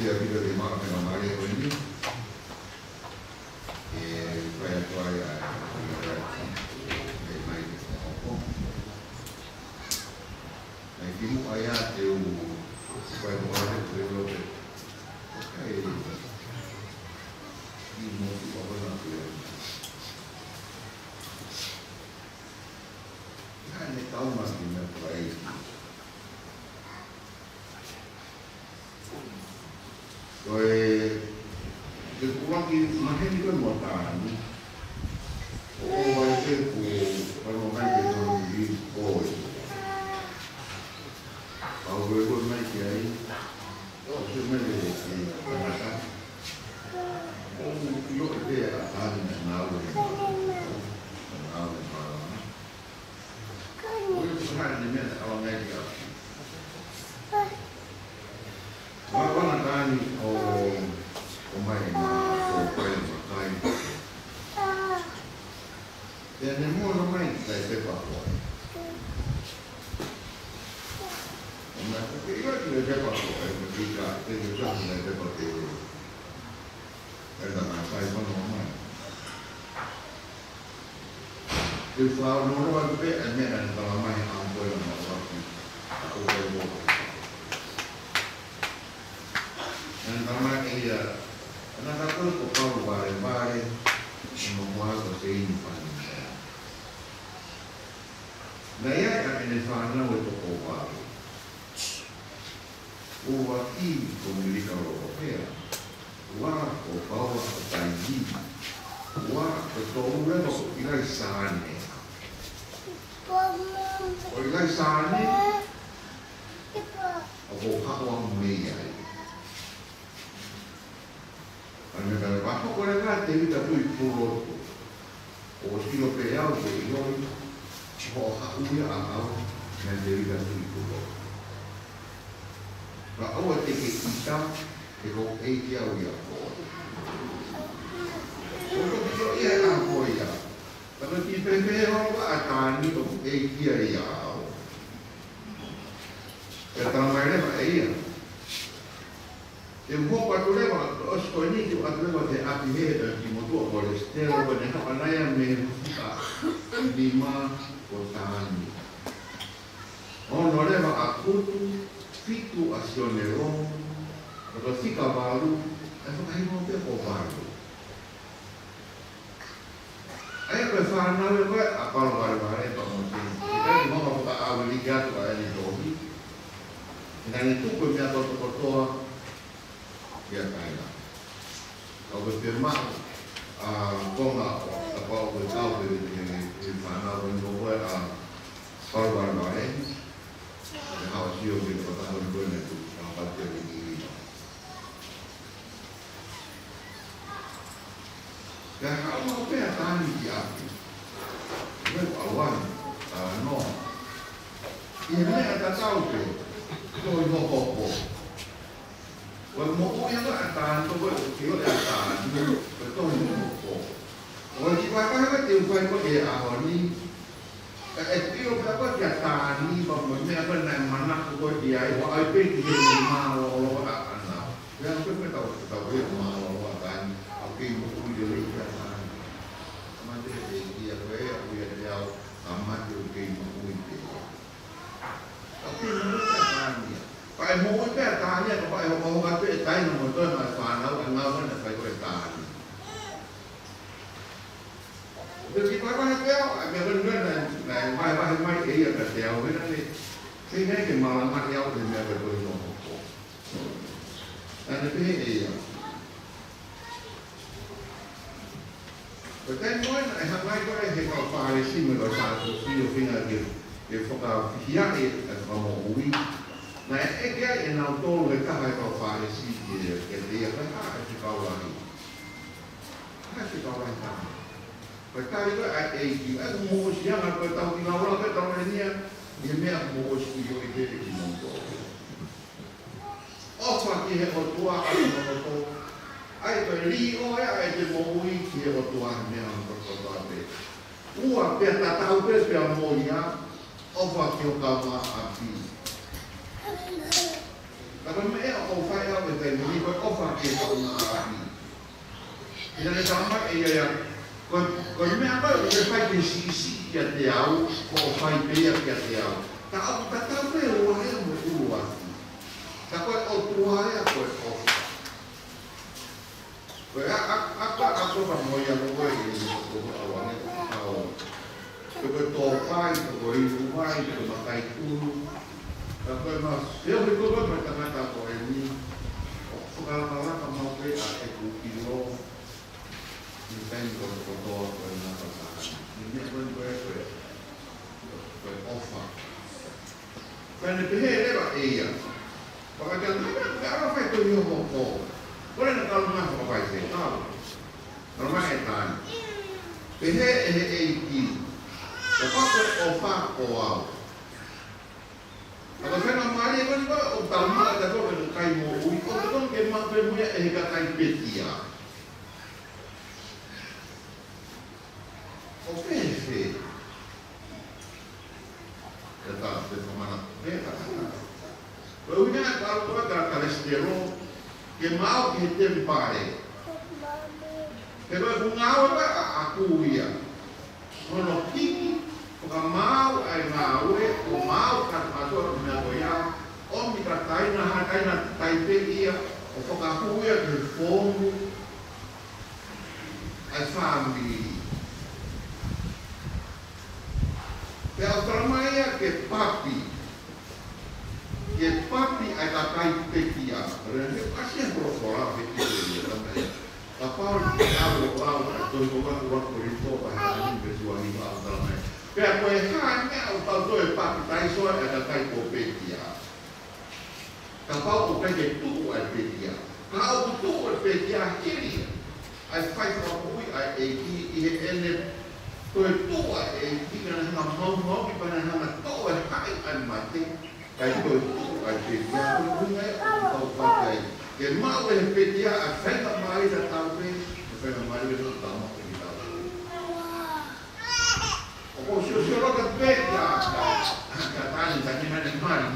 dia vida de mak dengan mari ini saya tuai mai ai kimu ayat eu supaya orang itu berdoa ai kimu itu apa nak kan tahu masih nak baik rồi cái quan cái mà hay đi con một tảng ôi cái cụ con một hai cái con đi ôi bảo với con mấy cái ấy đó chứ mấy cái gì mà ta ông lúc cái à ta thì nào rồi nào rồi mà ôi cái hai cái này là ông ngay đi à Orang tanya, mai pai makai. Dan nemo ramai saya sepak bola. Orang tu kita sepak bola, mereka itu juga saya sepak bola. Ada makai pun ramai. If our normal pay and men and ramai ambil orang tu, aku boleh. Dan ramai ia, anak aku tu kau bare-bare, semua tu seimbang. Naya yang ini sana untuk kau. Uwaki pemilik Eropea, wah kau taji, wah betul betul ilai sana. Ilai sana, aku kawang meyai. Anda kalau bapak korang kan jadi tak boleh puluh, kilo peyau tu, yang aku ni awal yang jadi tak boleh puluh. Kalau awak tiket hitam, ekor dia dia kau. Kalau dia ia aku ia, kalau kita peyau akan ni tu dia ia. Pertama mana ia? Yang buat patulnya kalau sekolah ini tu patulnya macam api hebat di motor kolesterol banyak apa yang mengusaha 5 kotaan. Oh, nolnya aku tu fitu asionero, atau fika baru, atau kayak mau apa baru. Ayah kesana lepas apa baru-baru itu mungkin. Kita ni mau apa awal lihat tu ayah ni dohi. Dan itu punya kotor-kotor. Dia kaya. Kalau berfirman, kau nak apa beritahu di mana pun kau buat korban lain, harus siap di kota London itu dapat jadi. Dan kalau apa yang tadi diambil, mereka awan, no, ini ada tahu tu, kau mau apa? Kalau mau yang akan tu boleh akan betul itu. Kalau kita kan tiupan kau dia awal ni, tiup apa dia akan ni, bagaimana apa nak mana kau dia, apa dia malu akan nak. Yang kita tahu dia malu akan, apa yang kau dia akan. Macam dia dia amat dia kau itu. Tapi mereka akan dia. Phải mỗi cái ta nhé, có phải không có cái tay mà một tôi mà toàn nấu ăn ngon vẫn là phải có ta. Được cái quái kéo, mẹ bên này mai cái gì là đèo với nó đi. Cái này thì màu mặt nhau thì mẹ phải tôi dùng. Anh cái gì? Rồi cái nói này hàng ngày có cái họ phải xin mình gọi sao thì xin được cái phục vụ phía này là có một uy. Nah, eka yang auto mereka hai kau faham sih dia kan ada kau lagi, ada kau lagi tak. Mereka itu ada aku mau siang aku tahu di awal aku tahu ini dia mereka mau studio itu di motor. Oh, pagi hari tua aku motor, ay beli ay mau ini hari tua mereka motor apa? Pihak tahu pihak mau ya, oh pagi kau api. Kalau mereka kau faham betul ini pakai tahu lagi. Kita ni sama ia kalau ni apa dia pakai sisi dia tahu, kau pakai dia tahu. Tahu tahu orang yang berbuat. Tapi orang yang berbuat. Aku mau yang gue ini awalnya tahu. Kebetulan kebetulan kebetulan itu. Tapi mas, dia berikutnya berkata ini. Sekarang kamu ke aku kilo. Ini kotor karena apa? Ini pun beroffer. Karena dia lewat iya. Pakai apa itu yang mau? Boleh nak kalau nak apa itu? Tahu. Normal etan. Ini. Lepas offer awal. Kalau saya nak mari kan utama ada tu kai mau. Itu kan kemak punya kai petia. Okey sih. Tetap mana? Barunya kalau kita kolesterol que mau que tem pare. Pero bungawa ba aku ya. Ono kiki porque mau ai mau o mau kan ator na goya. O mi tratai na taipe ia o porque aku ya de fogo. Ai family. Pero tramaya que papi ada kai petia. Rene asia profola petia também. Apa orang tu orang korito bahasa berjuang di dalamnya. Pero hanya untuk tu papi tai so ada kai petia. Kalau tu tu petia. Kalau tu petia kiri. Ai faz uma ai ene tu ai kana mau que para na to ai an mate. Kai tu ai petia punya atau pakai. Que mau petia afeta mais a talvez, afeta mais o tamu kita. Oh, se logo petia. Katanya tadi mari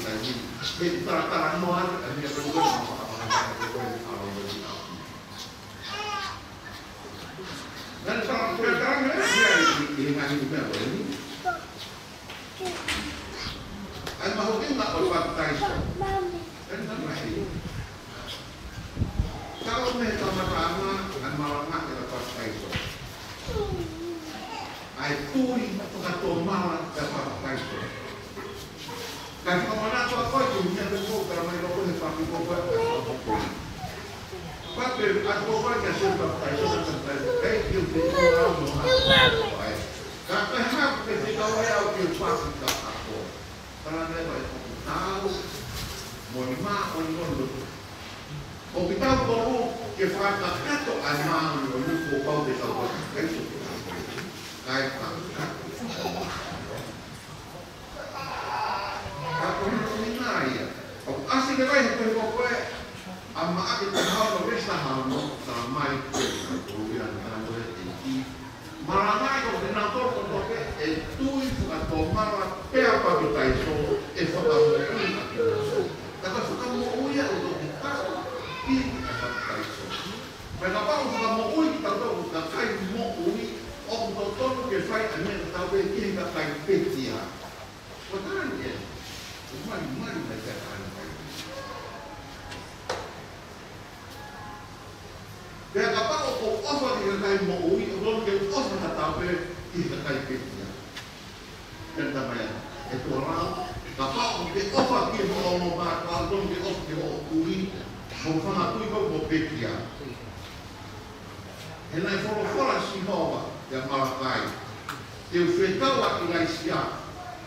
tadi. Kita tak mau ada dia perlu dan sekarang dia ingat itu apa ini? An mau tak berpakai dan sampai kalau mereka sama an malam nak kita pakai itu. Ai turi atau malam dapat pakai itu. Dan kalau nak apa itu yang betul kalau mereka boleh pakai koper atau Tapi aku baca sebab saya sampai kayak gitu orang orang. Kata hak ketika orang itu pasti tak aku. Karena dia aku tahu mau lima. Oh kita baru kefata kato aman lu kau de kau kayak itu. Kayak apa? Aku ini ya. Aku asik lagi kau amma aku tahu resta hamu sama itu kemudian karena itu malamnya kalau senator untuk itu atau malam apa kita itu kamu kata suka mau ya untuk kita ini apa itu kenapa suka mau kita tahu kai mau untuk tahu ke fai ane tahu ini tak kai petia betul ya mari baca Kaya kapag o offer kita tayo mauwi, o doon kayo offer na tape, kita tayo petia. Ganda ba yan? Ito lang, kapag o offer kita mo ba, kapag doon kayo offer kayo uwi, kung pangatuloy ko mo petia. E na fora si nova, ya malakay. Teu fetawa ilay siya,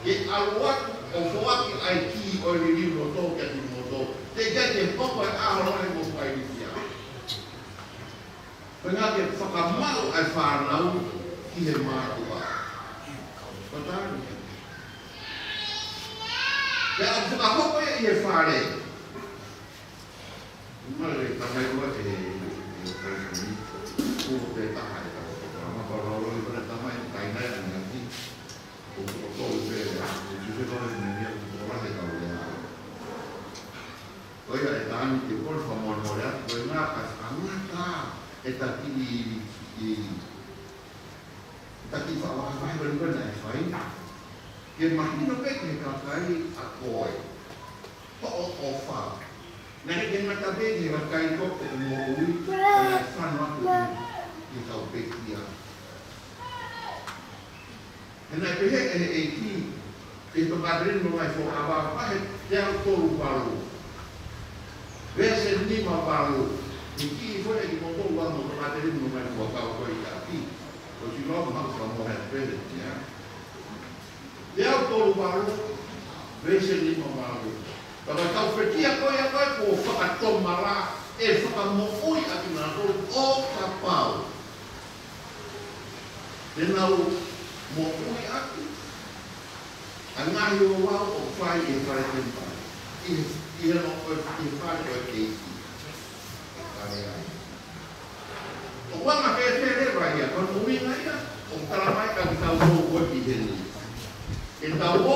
e alwat o fuwak ilay ki o ililin mo to, kaya di mo to. Tega yung papa ay ahalaw ay mo pa ilisiya. Pengajian fakam mau alfarlau kia matua. Betul. Dan apa apa yang ia fare? Mari kita buat ini. Kita tahan. Kalau orang pada taman Thailand nanti, untuk juga kalau ini orang yang tahu ya. Oh ya, tahan itu pun famous orang taki whakawhai wharuana e whai. Ke mahina pe ke kakai a koe. O wha. Nai ke ngata pe ke wakai kote e mo ui, e whanua ki tau pe kia. E nai pehe e ki, e to kadrino mai fo awa pahe, te au toru paru. Vese nima paru. Ni ki foi e ki moto wano to kadrino mai fo kau koe ka ki. O si logo hau sa mo hea pere, ya. Te au toru paru, vese nima paru. Kalau kau percaya kau yang kau fakatong marah, fakamoi akin aku kapau. Denau moi aku. Angai yo wau o fai e fai tempai. Ia no o fai o keiki. Ai. O wanga ke tere vai a kon umi ngai a. O talamai ka tau mo o ki heni. E tau o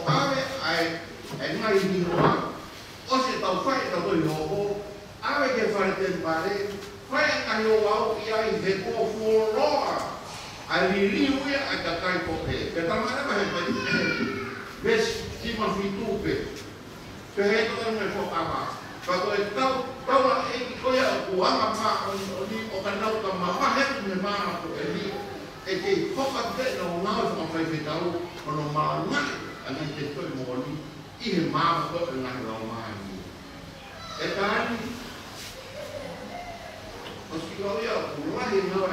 ave ai ngai ni roa. O se tau fai tau doi hoho. Ave ke fai tempai. Fai a kai o wau ia i he ko foloa. Ai liu ia a takai ko he. Ke talamai ka he pai. Ves si ma fitupe. Ke he to me fo ama. Kalau tau e ki ko ya ku ama ma o kanau ka ma he me ma ko e ke hoka te no na o fai fitau no ma na ani te to mo ni I he ma ko e na ro ma ni. E tani o si ko ya ku la he no e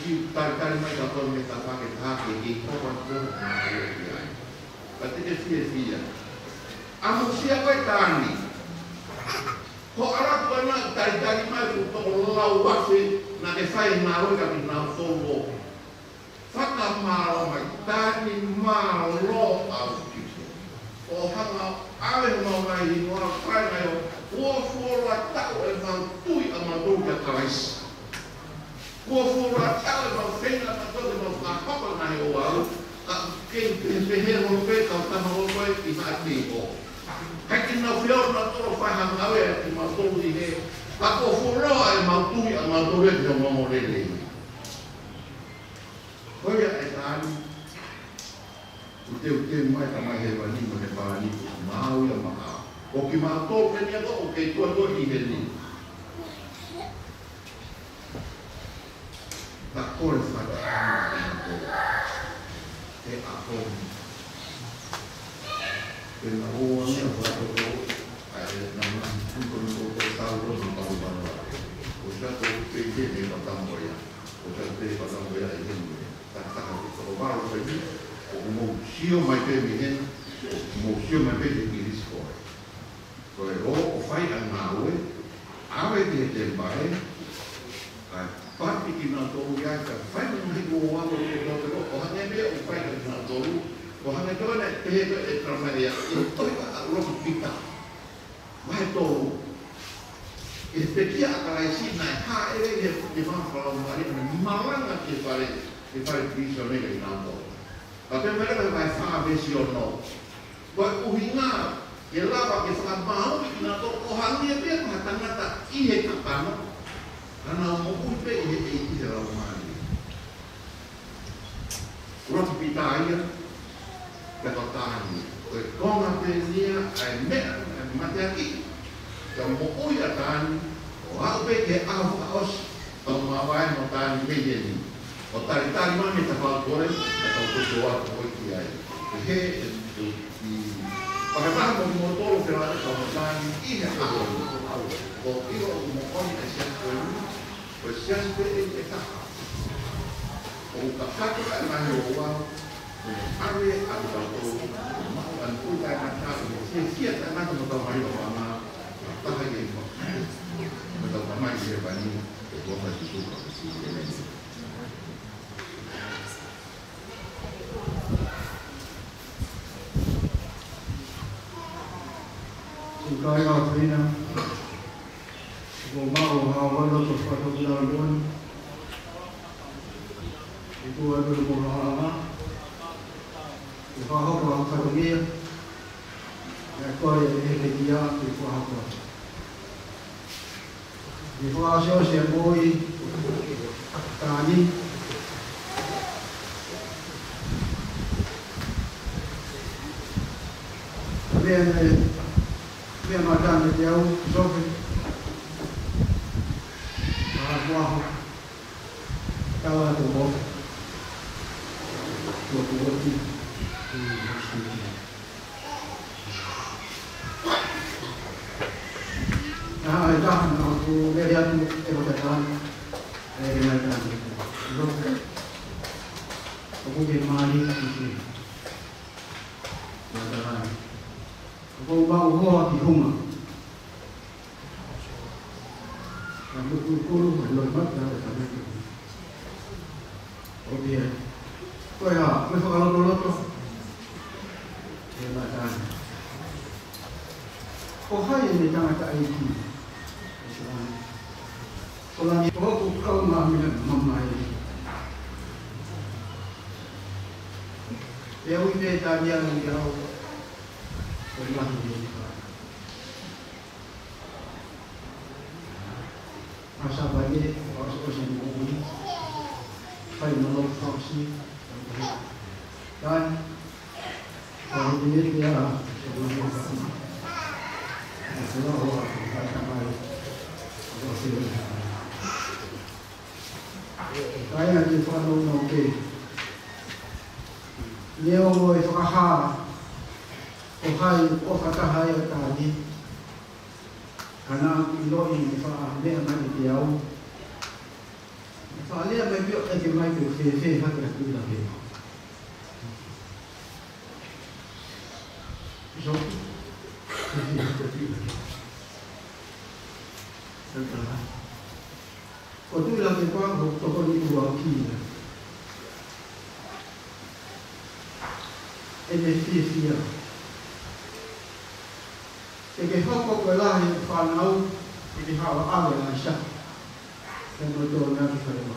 ki tar mai ka to me ta pa ke ta ke ko ko ko ma e ai. Pati ke fia. Amo sia ko tani. Ko ara ko na tari mai ko lau wase na ke fai na ro ka na solo. Faka malo mai tani malo au kiko. O hanga ave no mai no fai mai o fora tau e mau tui a mau ka kais. Ko fora tau e mau fenga na to e mau ka papa na he o au. Ke he ho pe ka ta mo ko I ma ti o. Haki na whio na toro whahang awe I mautoro I he. Ako whoroa e mautui a mautore te o mamorele. Hoia e tāni. Ute mai ta mai he wani mo he pāni. Mau ia maha. O ki mautoro pe nia o kei tua tua I he ni. Ta kore whata e a honi. Pena roa mea whato ai na tuko no ko tau ro no tau bana. O chato pe ne patamboya. O chato pe patamboya e ni. Ta ko varo pe ni. O mo sio mai pe mi hen. Mo sio mai pe ni risco. Ko e o fai ana oe. Ave de tempai. Ai parte ki na to ya ka fai no ni ko wa ko o hane me o fai na to. O hanga tōne te he e tramarea, e toi a roki pita. Mai tōru. E te kia a karaisi nai hā ere he whāwhara o mari, maranga ke whare piso nega I nātō. A te mera mai whāwesi o no. Koe uhinga, ke lawa ke whakamau I nātō, o hangi e pia kaha tangata I he kakana. Ana o moku pe I he rau mari. Roki pita ia. Katotani, o konga penia ai mea mate aki. Ka mo uia tani, o hau pe ke ahu a os, tau mawai mo tani meyeni. O tari mami ta whakore, ka tau kutu wako oiki ai. He, pakataha mo ki motoro whirare ka mo tani, I he ahu. O iro o mo oni e siasko e unu, o siasko e taha. O ka kakura e mahi o wau, Are aku tahu mau antu kai mata sia tak nak tahu mai mana tak lagi betul ramai dia bani dua pasti tu pasti sukai atrina mau hawa lo tu pada bulan itu ada bulan I whahoko au karongia, e kore e he kia I whahoko. I whahasio se moi, tani Bien madame de Dieu, Jobe, avoir Kawa de Bob, Jangan aku lihat ekosistem, aku gemari itu, aku bawa di rumah, aku guru berlomba dalam itu, oke, kau ya, besok kalau dulu tuh, jabatan, kau hanya di tengah tak ini. Kalau ni kau mahu mamai, dia udah tadi yang dia pernah dia masa bagi orang ini, saya menolong fungsi dan kalau dia sebelum kalau orang sampai kaya di fano noke leo mo ifakaha okai ofakahaya tadi kana iloi ifa me amani diau fa ale me bio e ke mai ko fe fa ka tu la ke jo Waktu lagi pak, toko ni dua kilo. Ini sia. Jadi hak kau yang fanau, ini hak apa yang sah. Dan betul nak saya.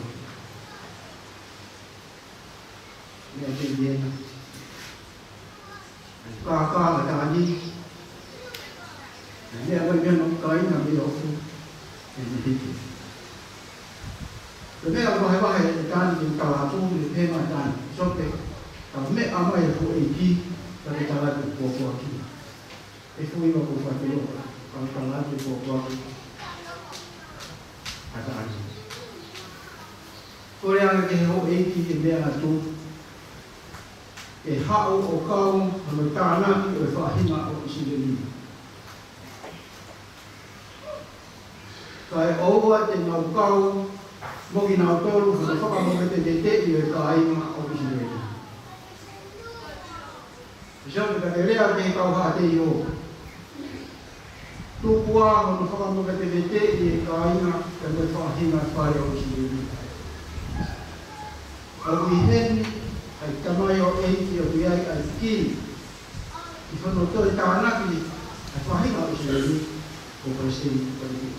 Ini dia. Kakak ada ni. Ini apa yang kau ini ambil aku. Ini dia. Jadi apa kan kalau tu di mana sampai kalau me ama itu iki kalau jalan tu buat iki itu ini aku buat dulu kalau jalan tu buat ada aja kalau yang itu iki di mana tu hau kau mereka itu fahima aku sendiri kalau awak yang kau Mungkin auto lu kalau kau mau berdetek dia kau mak official. Bisa kita lihat di kau hati yo. Tu kuah kalau kau mau berdetek dia kau mak dan berfaham apa yang official. Kalau ini ay kamayo yo dia ay ski. Itu noto tanah ni faham official ko presiden tadi.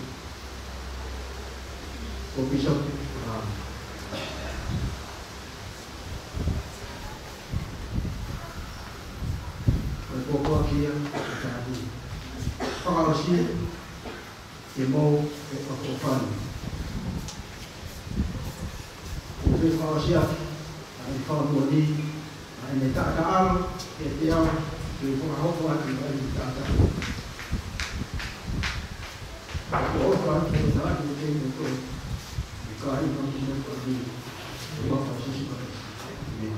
Kopi shop. Berkuah dia tadi. Kalau sih dia mau berkuah. Jadi kalau siap, kalau bodi, ini tak ada dia berkuah dia tak ada. Berkuah dia tak ada itu. Kau ini masih berada di bawah posisi ini.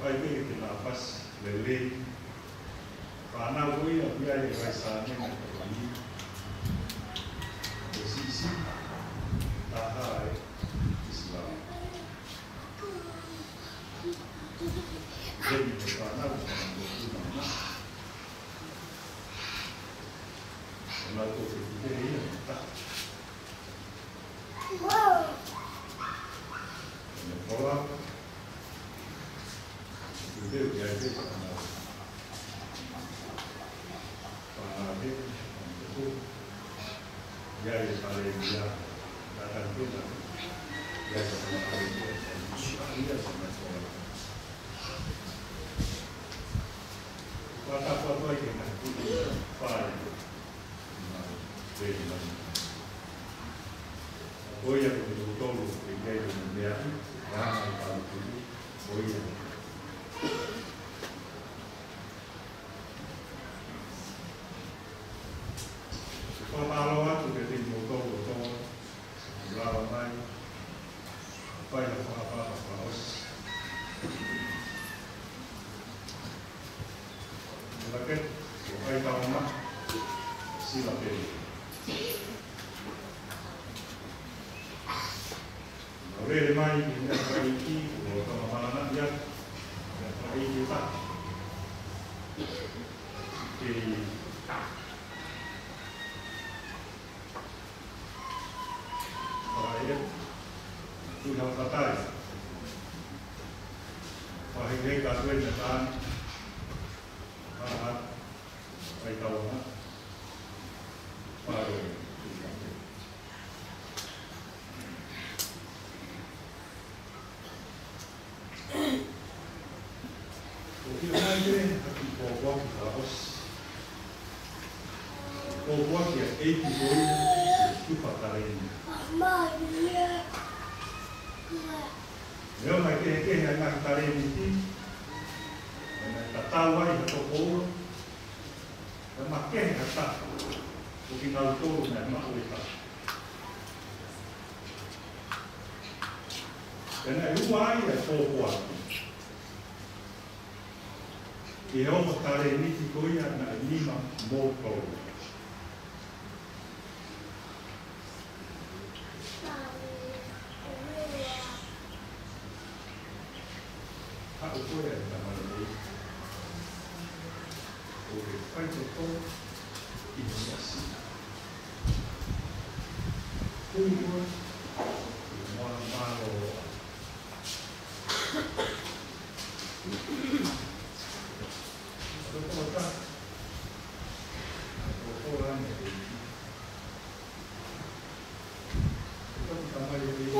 ai pe ke na pas le le pa na voi o pia e vai sa ne na ko ni si ta hai Islam jadi pa na ko na ko se te ia ta Hola. Video que hay que para ver ya es para ya la carpeta ya se para hay que para hoy ya con todo lo que hay en el viaje hoy kalau waktu kita motor berapa banyak apa yang apa harus mungkin supaya tahu mah silakan Ore mai ni hari ini, kalau mana dia hari kita, di Orang sudah fatal. Orang ini kasuan datang, baru tahu baru. Kau buat ya, itu fatal ini. Nếu mà cái này là ta lên thì ta tao quay cái phố nó mặc cái này ta cái nào tôi này mặc cái ta cái này lúc mai là phố quạt thì hôm mà ta lên thì có nhà này đi mà một cầu aku boleh nama ini, boleh contoh inisiasi, kumpulan malu, orang ini, kita sama ini.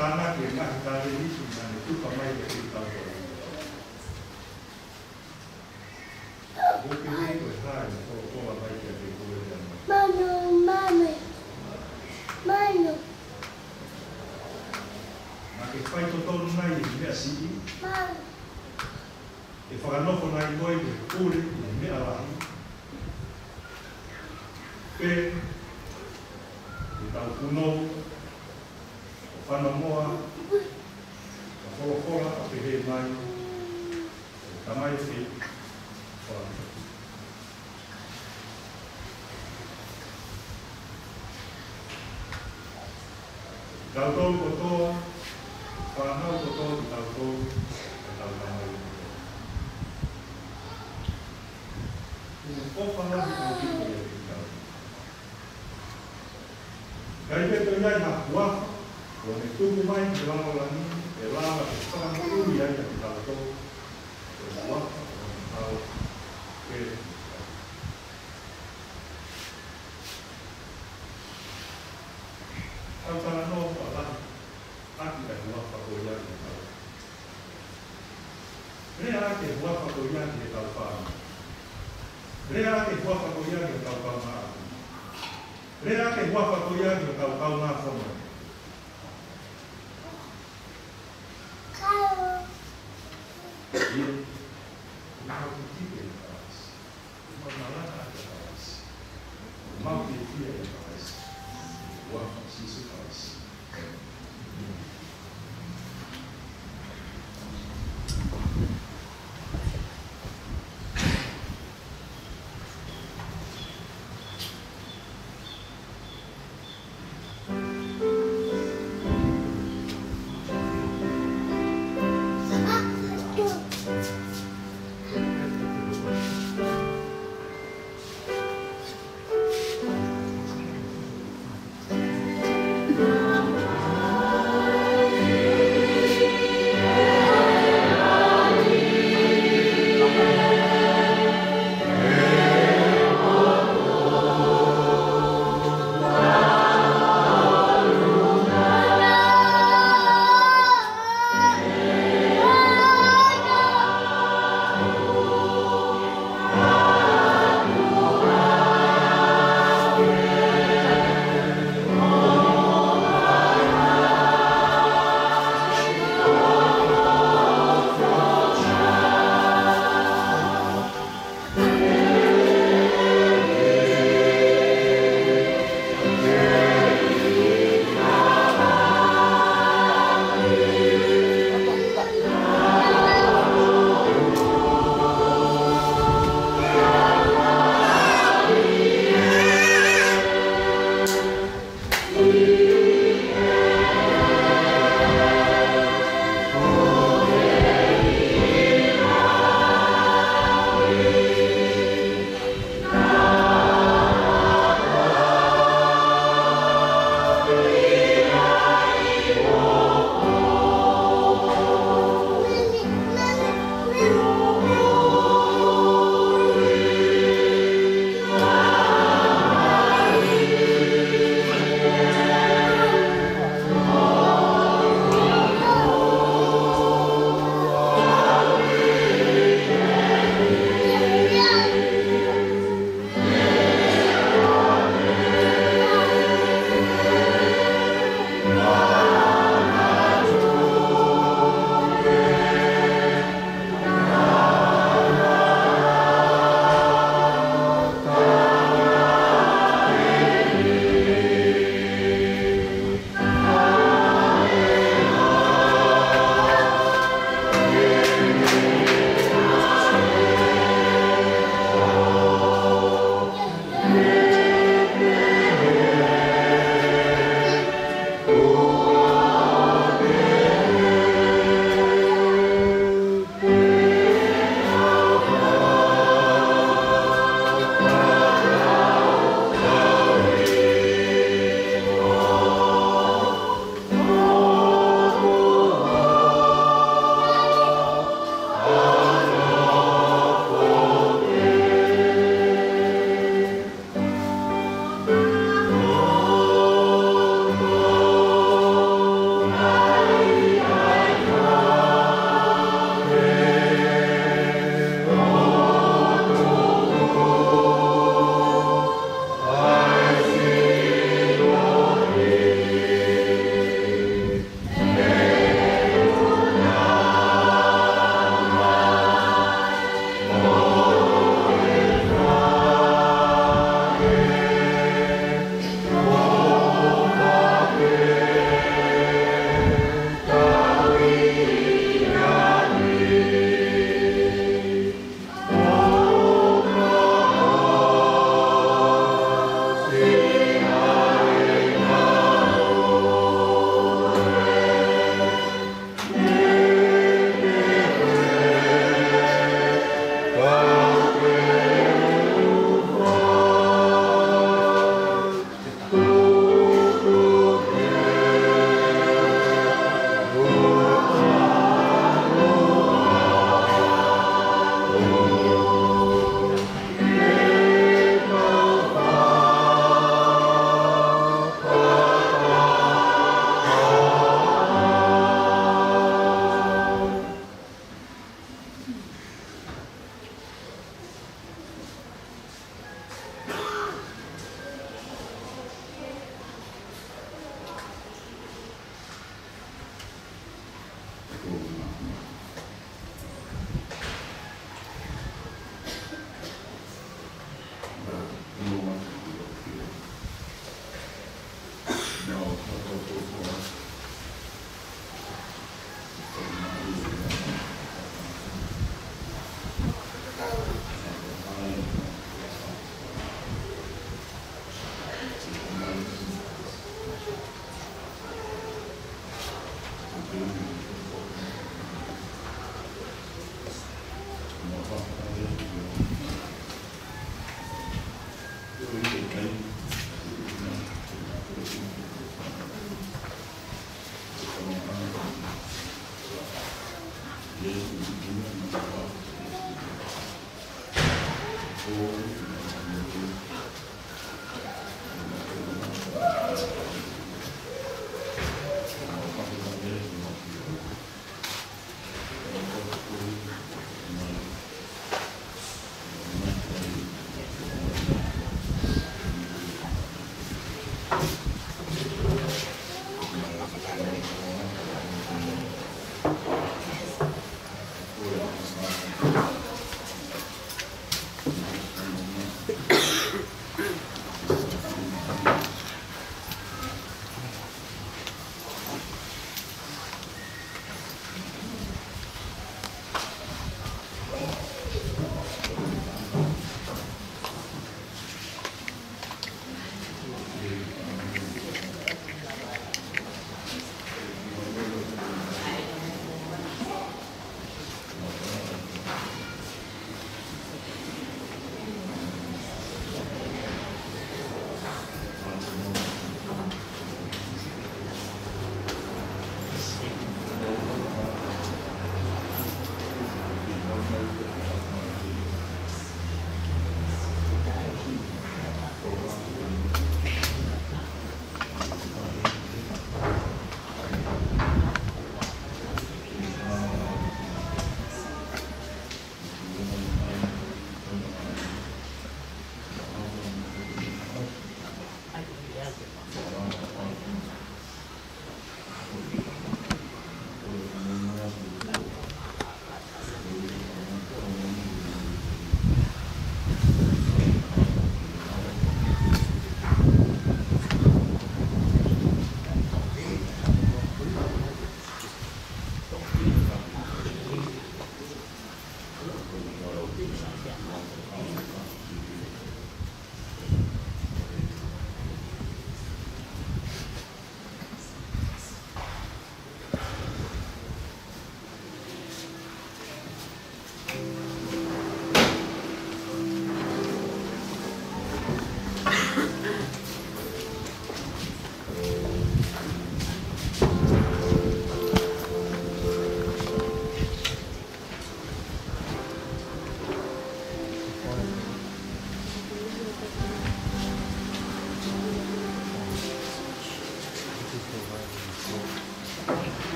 Tanah yang kita ini sebenarnya itu pemain yang kita buat. Bukan itu sahaja kalau pemain yang kita buat. Mano. Mas fai todo nai ni assim. E fagano con nai doi de pure ni ala. Pe kita kuno Panamoa, Kola, Apehe Mai, Tamai Fi, Tautol Kotoa, Panau Kotoa, Tautol, Tamai. Kau panau di Kotoa yang kita. Kali itu yang nak buat. Kalau itu pemain dalam orang ini, dalam sekarang itu yang kita tahu, semua tahu ke. Kalau no, Allah tak tidak buat apa yang kita tahu. ke hua whakoia ki e tau whāna. Rea ke hua whakoia ki e tau kau ngā aku. Rea ke hua whakoia ki e tau kau ngā whonga. Ia, mau te tipe e kāsi. Mau malana e kāsi. Mau te tia e kāsi. Ua whakasisu kāsi.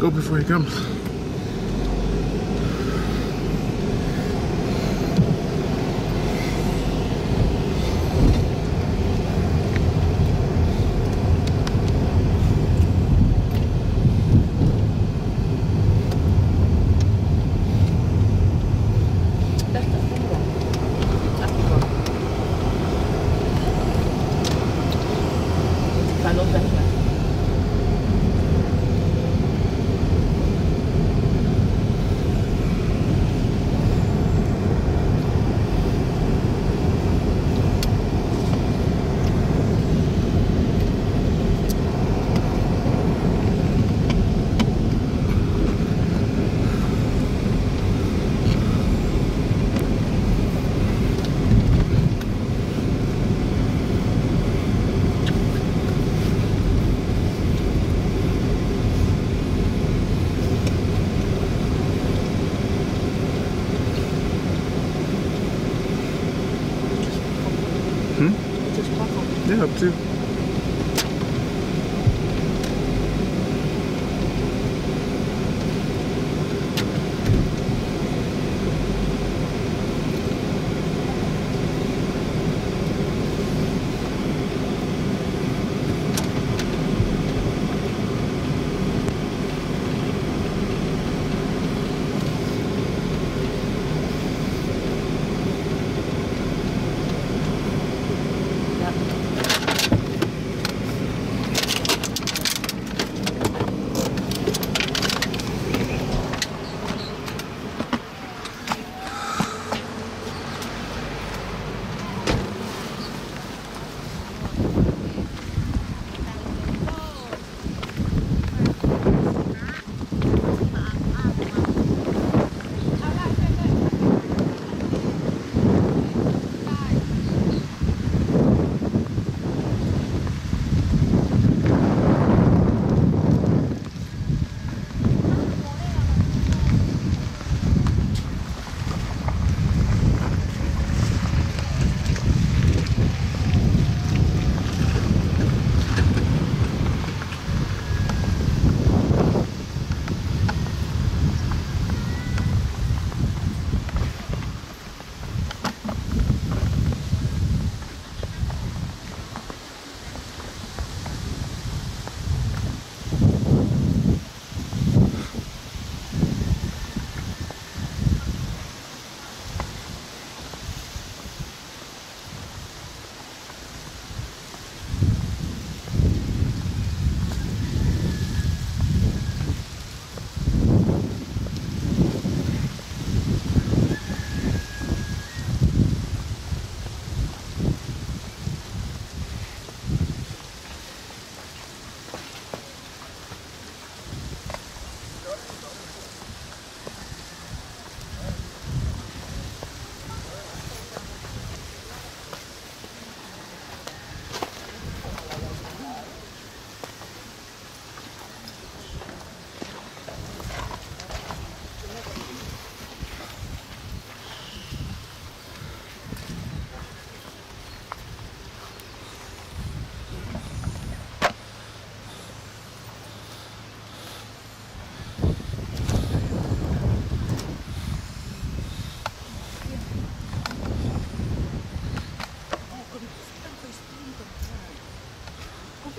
Go before he comes. Yeah, up to.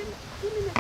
เ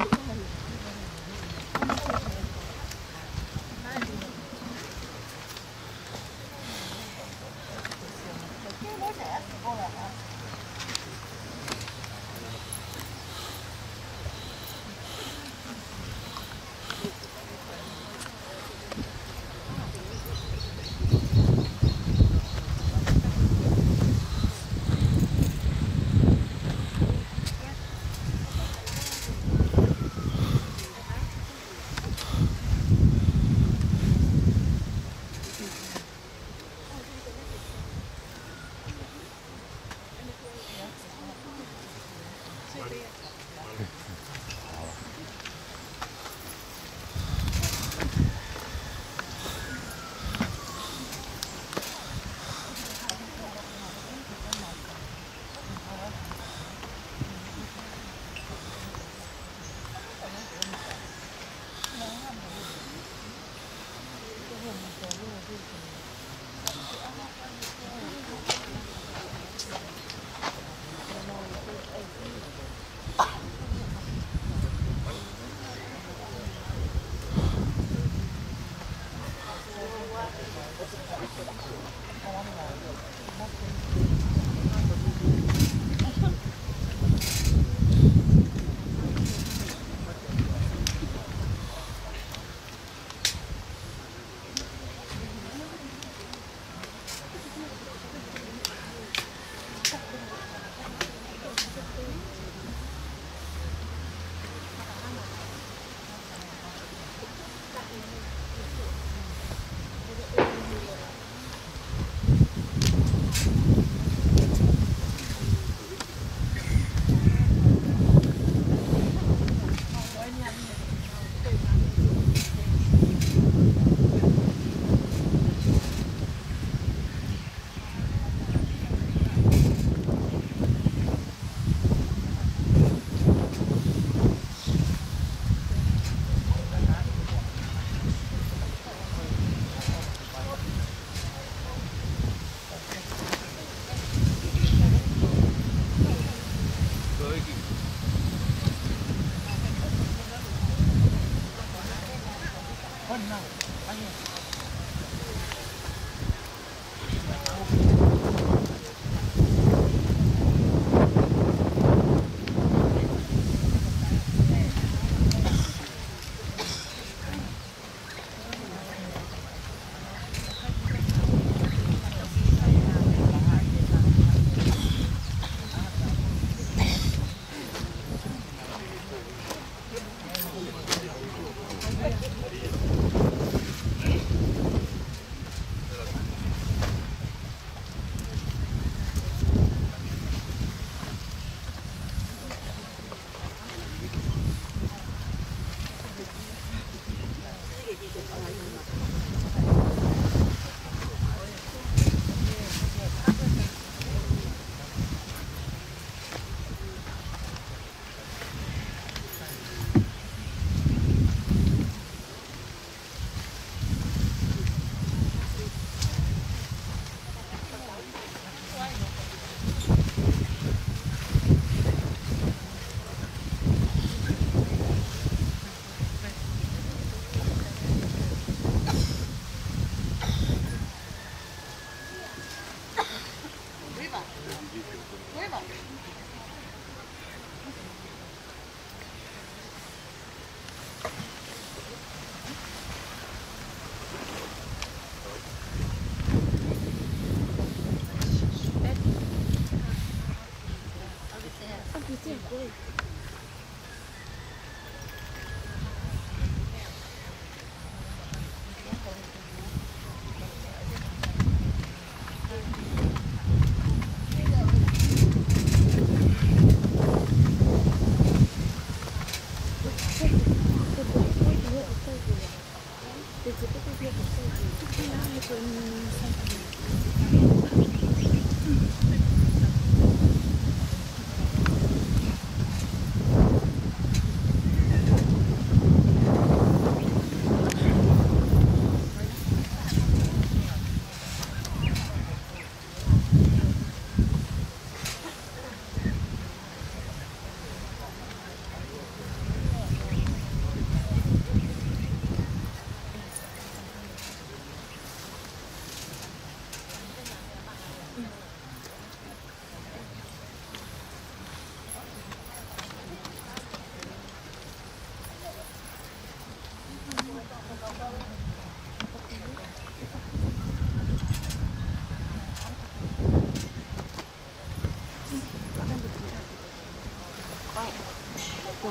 เ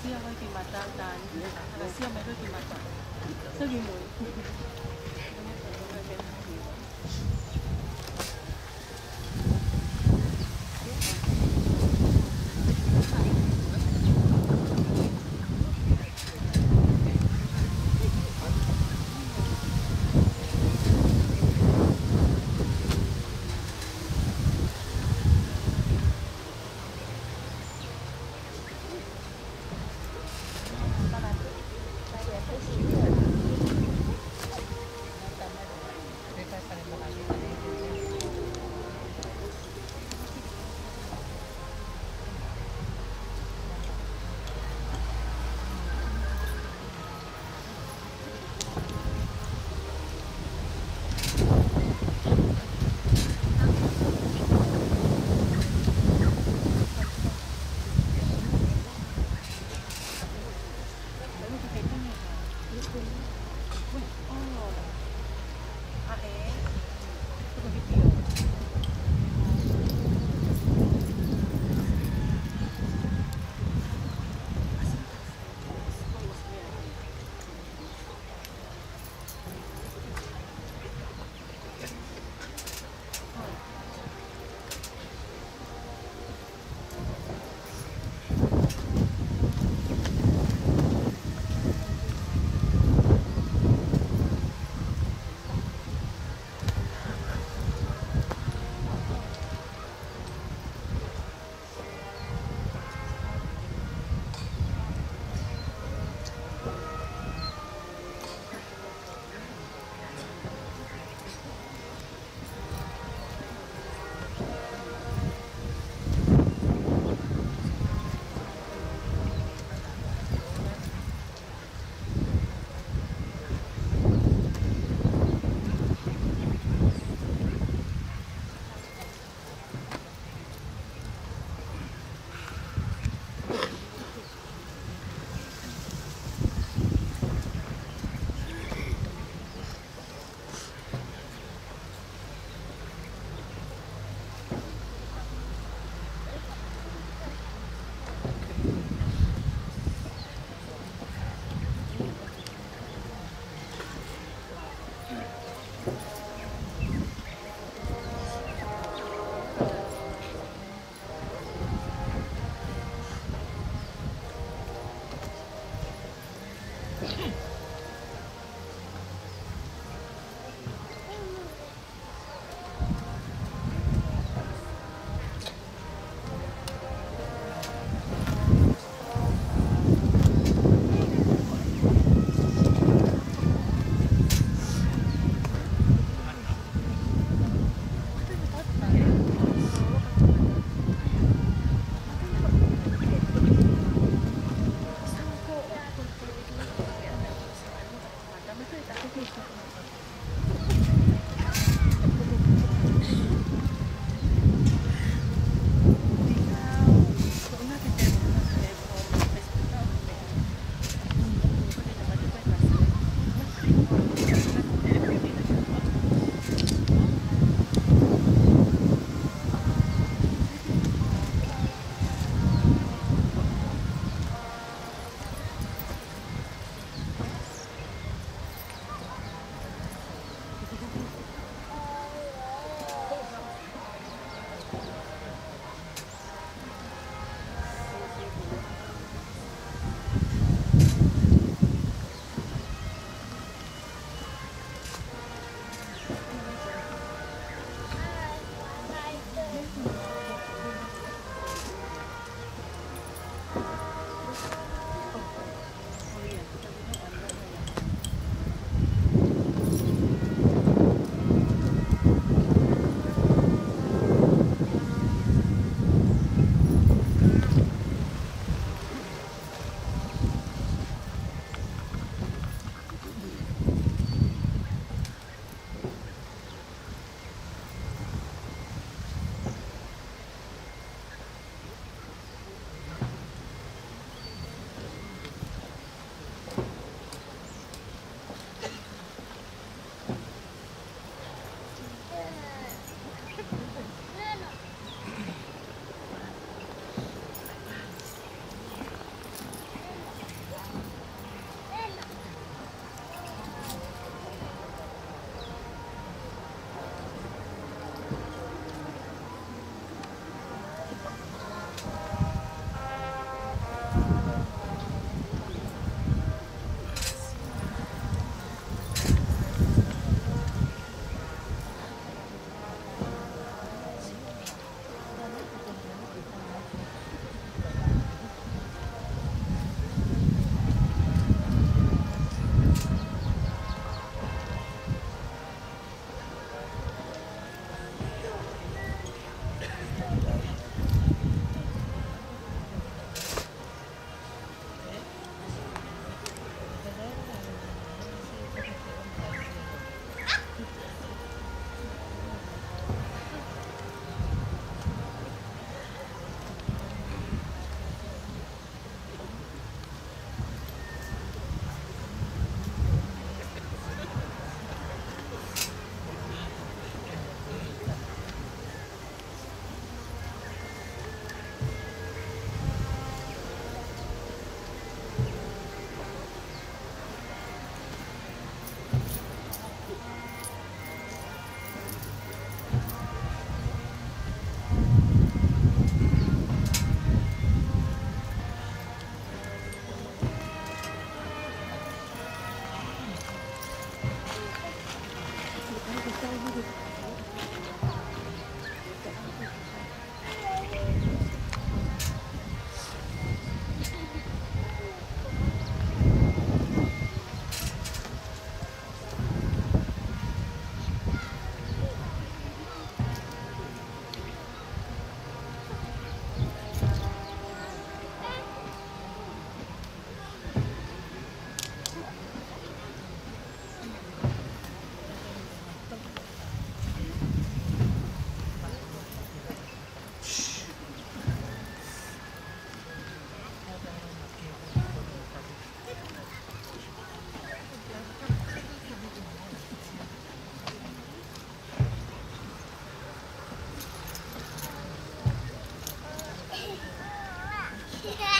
燒可以叫麥當蛋，係咪燒味都叫麥當，燒魚梅。เ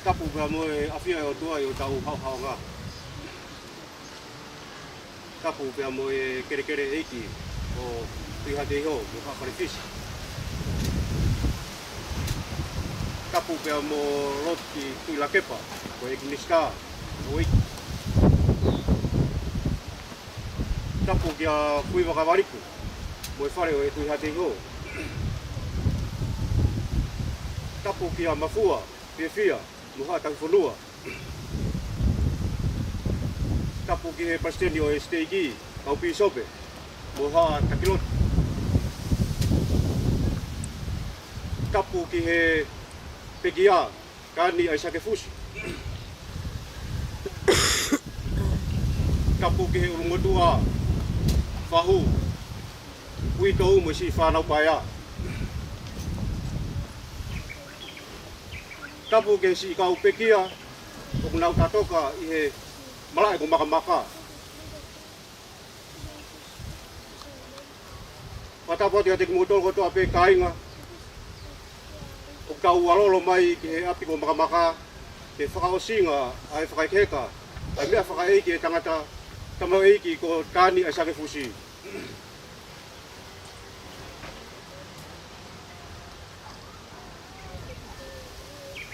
Kapu ka mo e awhia o tua i o tau hauhau ngā. Kapu pia mo e kere kere eiki o iha te iho mo whakare whisi. Kapu pia mo roti tui la kepa o eki niska o eiki. tapu kia kui wakawariku. Mo e whare o e tui hate ho. Tapu kia mafua, whia, muha tau whanua. Tapu ki he pasteni o e steiki, kaupi sope, moha takilot. Tapu ki he pekia, kani ai sake fusi. Tapu ki he urungotua, whahu, ui tau mo si whanau paia. Tapu ke si kau pekia, o kunau tatoka i he malai ko makamaka. Patapoti ate kumutol ko toa pe kainga, o kau walolo mai ki he api ko makamaka, ke whakaosinga ai whakaikeka, ai mea whakaeiki e tangata, tamau eiki ko kani ai sake fusi.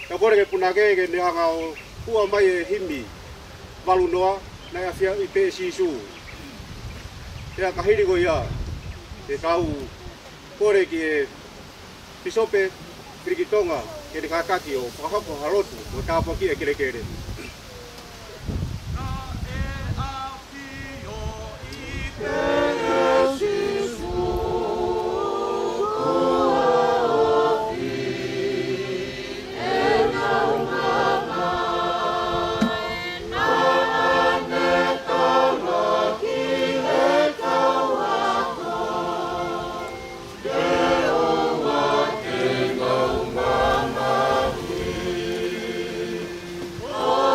Ka kore ke punake ke neanga o hua mai e himi walu noa na ia whia i pe sisu. Ea kahiri ko ia e kau kore ki e pisope Pirikitonga ke te kakaki o whakahoko harotu o tāpaki e kerekere. Oh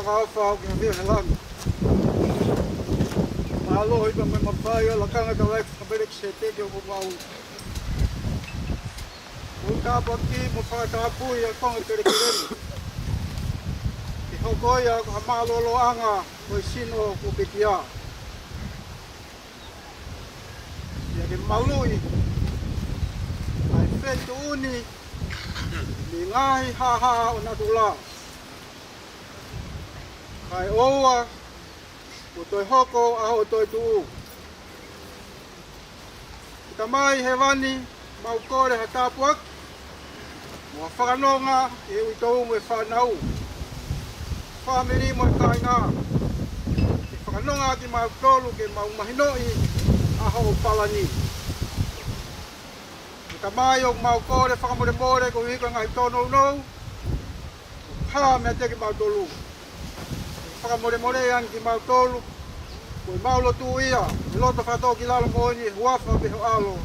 kakafa ke via helang. Malo iba may mapaya lakang ka life kabalik sete ke bumau. Uka pagki mo pagkapu ya kong kere-kere. Ihogoya hamalolo anga ko sino ko bitia. Ya ke malui. Ai fetu uni. Lingai ha ona tula. Kai oa o toi hoko a o toi tuu. Ka mai he wani mau kore ha tapuak. Mua whakanonga e ui tau me whanau. Whamiri mo kai ngā. E whakanonga ki mau tolu ke mau mahinoi a ho palani. Ka mai o mau kore whakamore ko hika ngai tono nou. Pā mea te ki mau tolu. Whakamore an ki mau tolu. Koe maulo tu ia. E loto whato ki lalo moini huafa beho alo.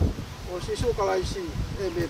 O si sukalaisi. Amen.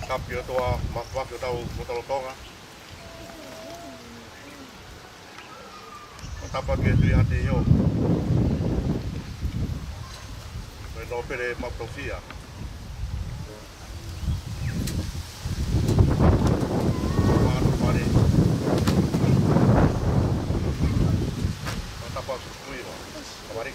Tapio toa matwapio tau motolotonga. Matapa ke tui hati yo. no pere mautofia. Mano pare. Matapa kuiwa. Kawari.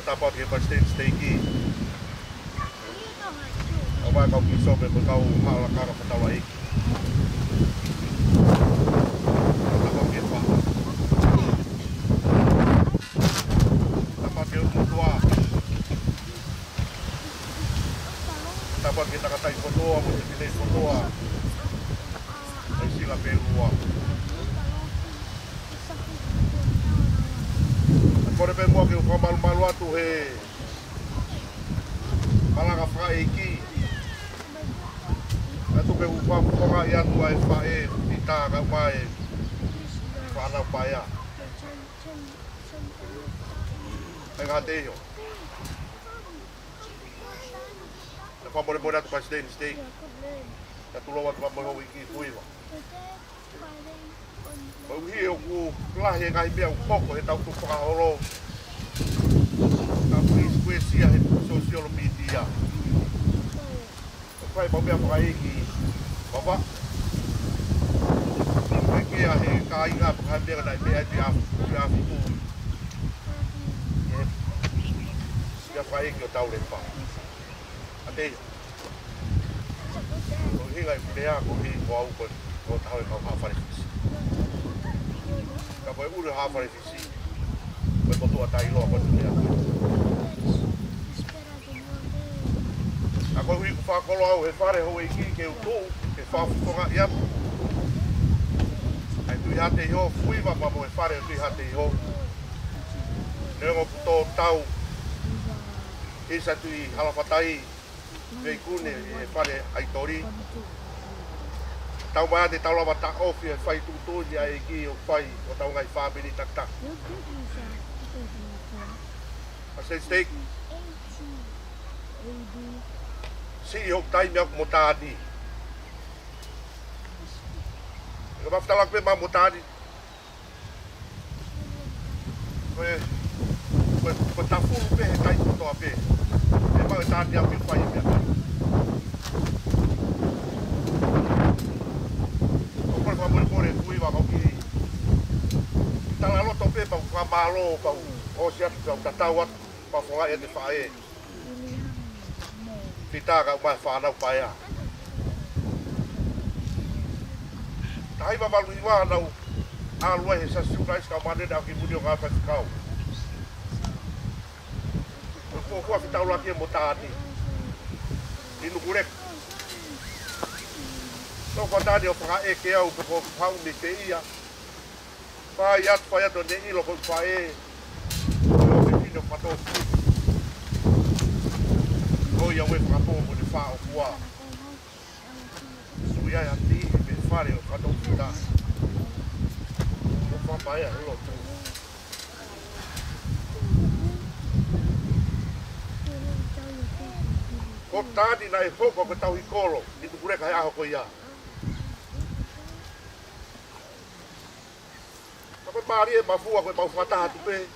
Dapat dia pasti stegi. Apa kau bisa berkau hal cara pertama ini? Dapat dia apa? Dapat dia tua. Dapat kita kata ikut tua, mesti pilih tua. Sila perua. Kore pe mo ke ko malu atu he malanga fra iki atu pe upa ko ya tu ai fa e pita ka mai fa na paya pega tejo na fa more more atu pa stay atu lo wa mo iki fuiva Mau hiu ku lahi ngai mea upoko he tau tupoka horo. Ka kuesia he social media. Kai mau mea whakaiki. Papa. Kai kia he ka inga paka mea nai mea te afu tu. Ia whakaiki o tau repa. Ate. Ko hinga i mea ko hi ko au ko tau e kau hawharefisi. Ka koe uru hawharefisi. Koe motu atai loa koe tunea koe. Ka koe hui ku whakolo au he whare ho e ki ke utu, ke whawhukonga i apu. Ai tui hate i ho, fui wapa mo e whare o tui hate i ho. Nengo puto tau. Isa tui halawhatai. Vei kune e whare aitori. Tau mai te tau lawa ta ofi e whai tūtūni a e ki o whai o tau ngai whāpini tak. A se steak. Si i hok tai mea mo tāni. Eka mawhtalak me ma mo tāni. Koe tafuru pe he tai kutoa pe. E mau e tāni a mi whai mea tai. Kore kui wa koki. Tala loto pe pa ka malo pa o sia ka tatau at pa fonga e te fae. Pita ka ma fa na pa ya. Tai ba balu iwa na a lua he sa su rais ka mane da ki mudio ka fa kau. Ko fita ula ki mo tani. Inu kurek. No kota dia paka eke au ko pau mi te ia. Pa ia to ne ilo ko pa e. O me fino pato. O ia we pa po mo de fa o kwa. Su ia ti me fare o pato da. O pa pa ia lo tu. Ko tadi na e foko ko tau i kolo. Ni tu kure kai aho ko ia. Koe maari e mafua koe mau whataha tupe.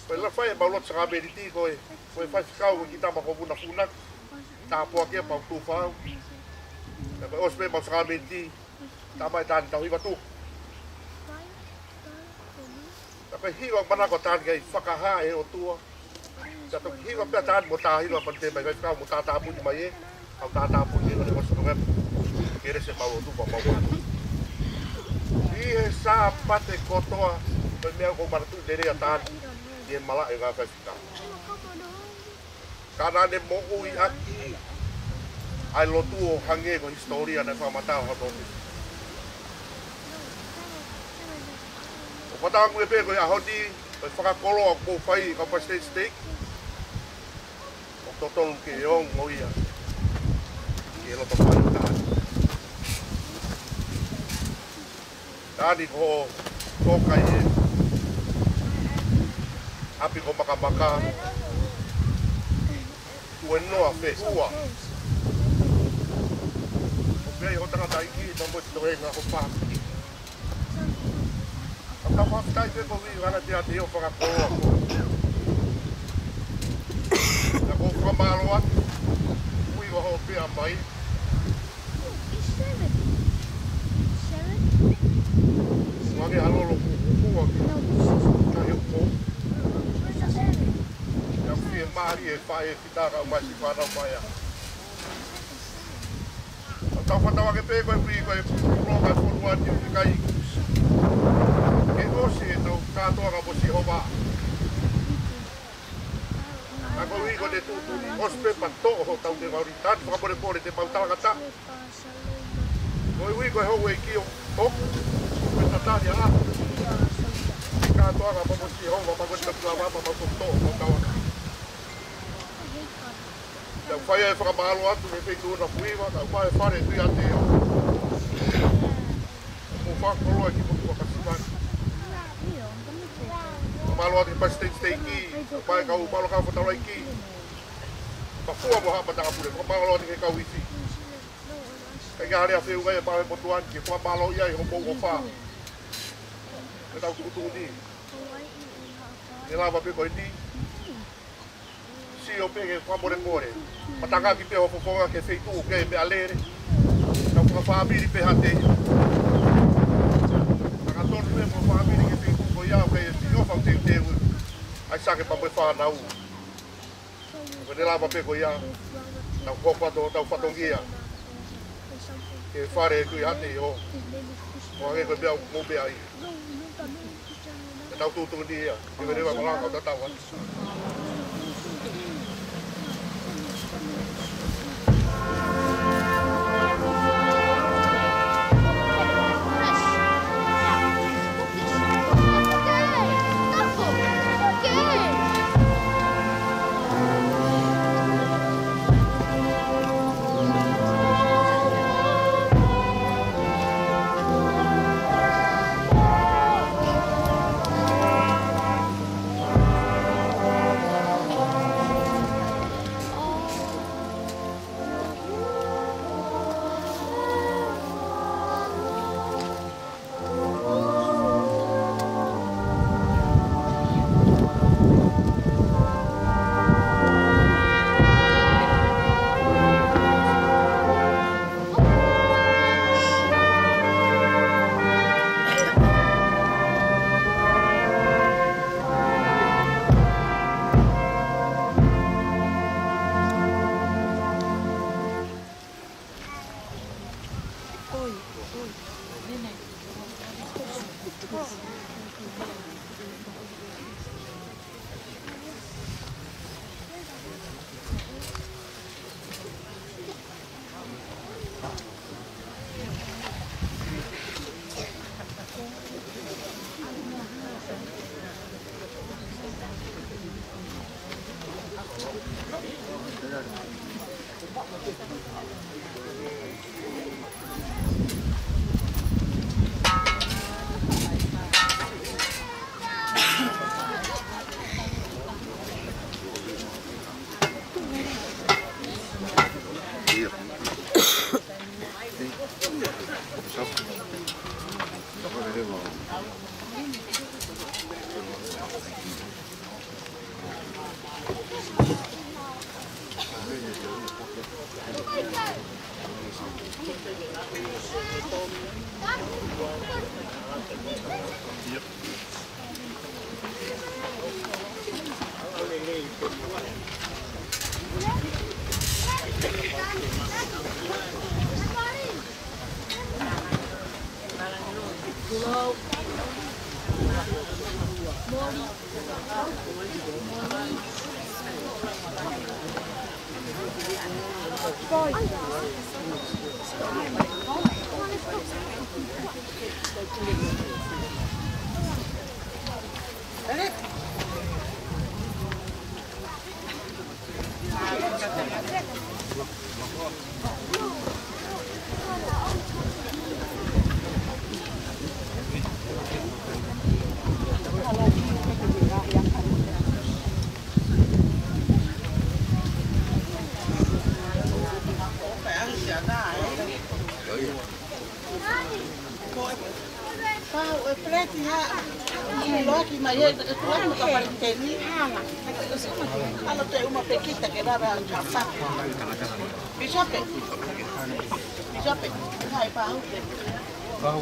Koe la whai e mau lot saka meriti koe. Koe whai whikau koe ki tama ko muna funak. Tāpua kia pau tū whau. Koe osme mau saka meriti. Tama e tāni tau hiwa tū. Koe hiwa mana ko tāni kai whakaha e o tua. Koe hiwa pia tāni mo tāhiro a pante mai koe whikau mo tātāpuni mai e. Au tātāpuni e koe koe koe kere se mau o tūpa mau wānu. Ihe sa pate kotoa pe mea ko maratu dere atani ye mala e ga festa. Kana ne mo ui aki ai lotu o hange ko historia na fa mata ho to. O pata ngue pe ko ya hodi pe fa kolo ko fai ka pa steak. O totol ke yo ngoia. Ye lo to pa. Tadi ko tokai e api ko maka tua noa fe ua. O pei o tangata iki na mo te toenga o pāpiki. A ka whaftai pe ko wii wana te ate o whakakoa ko. Na ko whamalo atu, ui wa ho pea mai. Wange alolo kukua ki. Na hiu ko. Ya fie maari e whae whitara o mai si whanau mai a. Tau whatawa ke pē koe pui koe puronga e whoruati o ki kai ikus. Ke osi e tau kātoa ka posi hova. Nā koe wiko te tūtuni ospe pato ho tau te mauritan, whakapore pore te pautala ta. Koe wiko e hou e ki o toku, koe tatari a atu. Kātoa ka posi hova, pa koe te kua wapa ma koto o kawana. Tau whai e whakamahalo atu me peitu ona puiwa, tau whai e whare tui ate o. Mo whakoloa ki mo kua kasimani. Mahalo atu pa stei ki, whai kau mahalo kau whatalai ki. Pa fua mo hapa tanga pure, mahalo atu ke kau isi. Kai ngā harea wheu gai e pahe potuan ki, kua mahalo iai ho mou o wha. Me tau kutu ni. Ne lava pe koe ni. Si o pege whamore more. Matanga ki pe ho fofonga ke feitu ke me alere. Tau ka whaamiri pe hate. Taka tonu me mo whaamiri ke feitu ko iau ke si ofau te teu. Ai sake pa moe whanau. Ko ne lava pe ko iau. Tau hopato, tau whatongia. Ke whare e kui hate o. Mo ange koe mea mo mea i. E tau tūtungu ni ia. Ke me rewa malanga o tatau atu. ki mai e te tu ana ka pare te ni hala. Ala te uma pekita ke rara al chapa. Bisope. Bisope. Hai pa au te. Pau.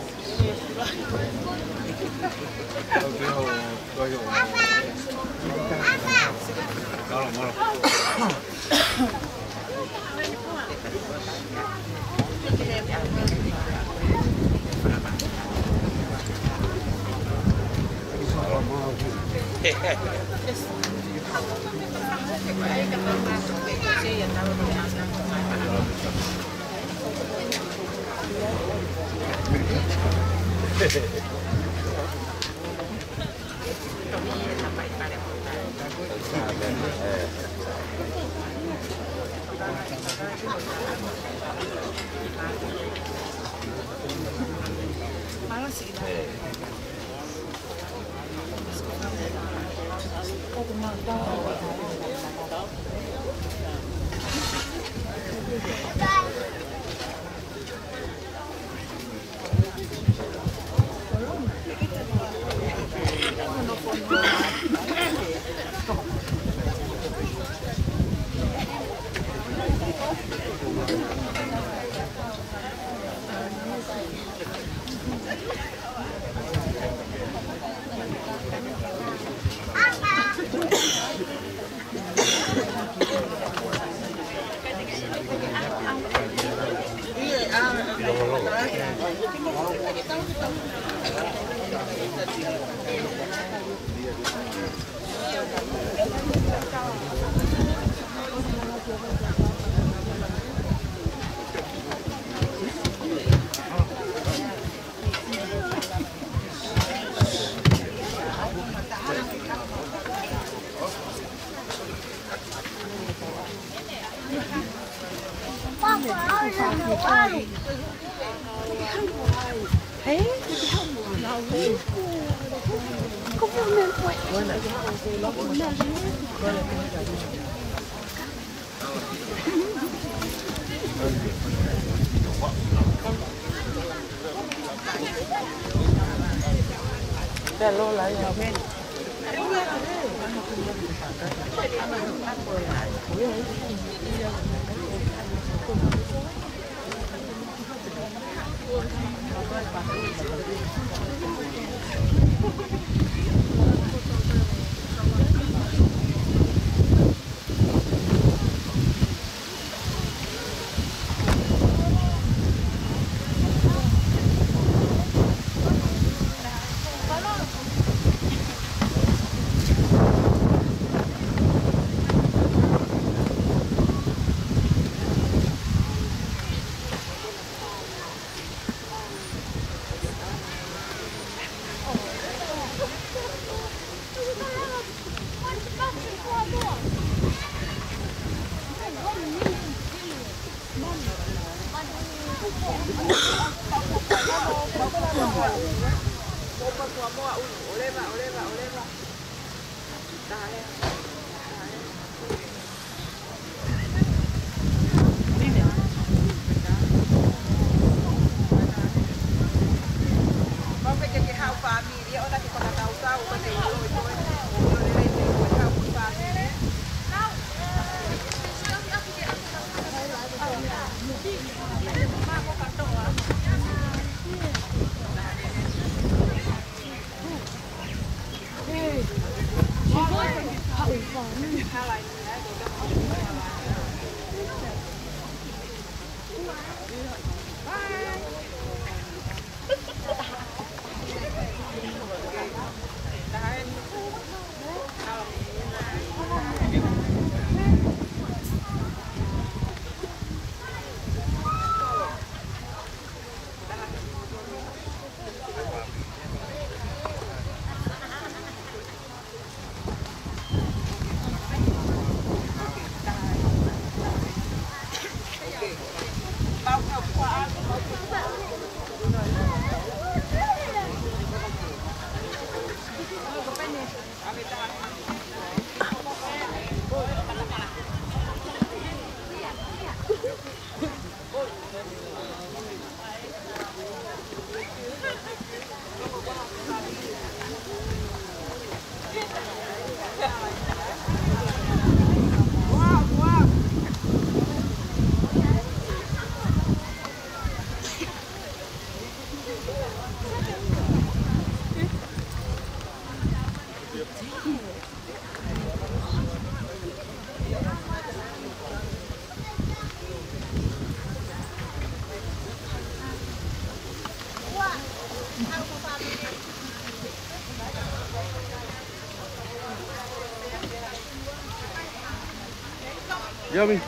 Yummy.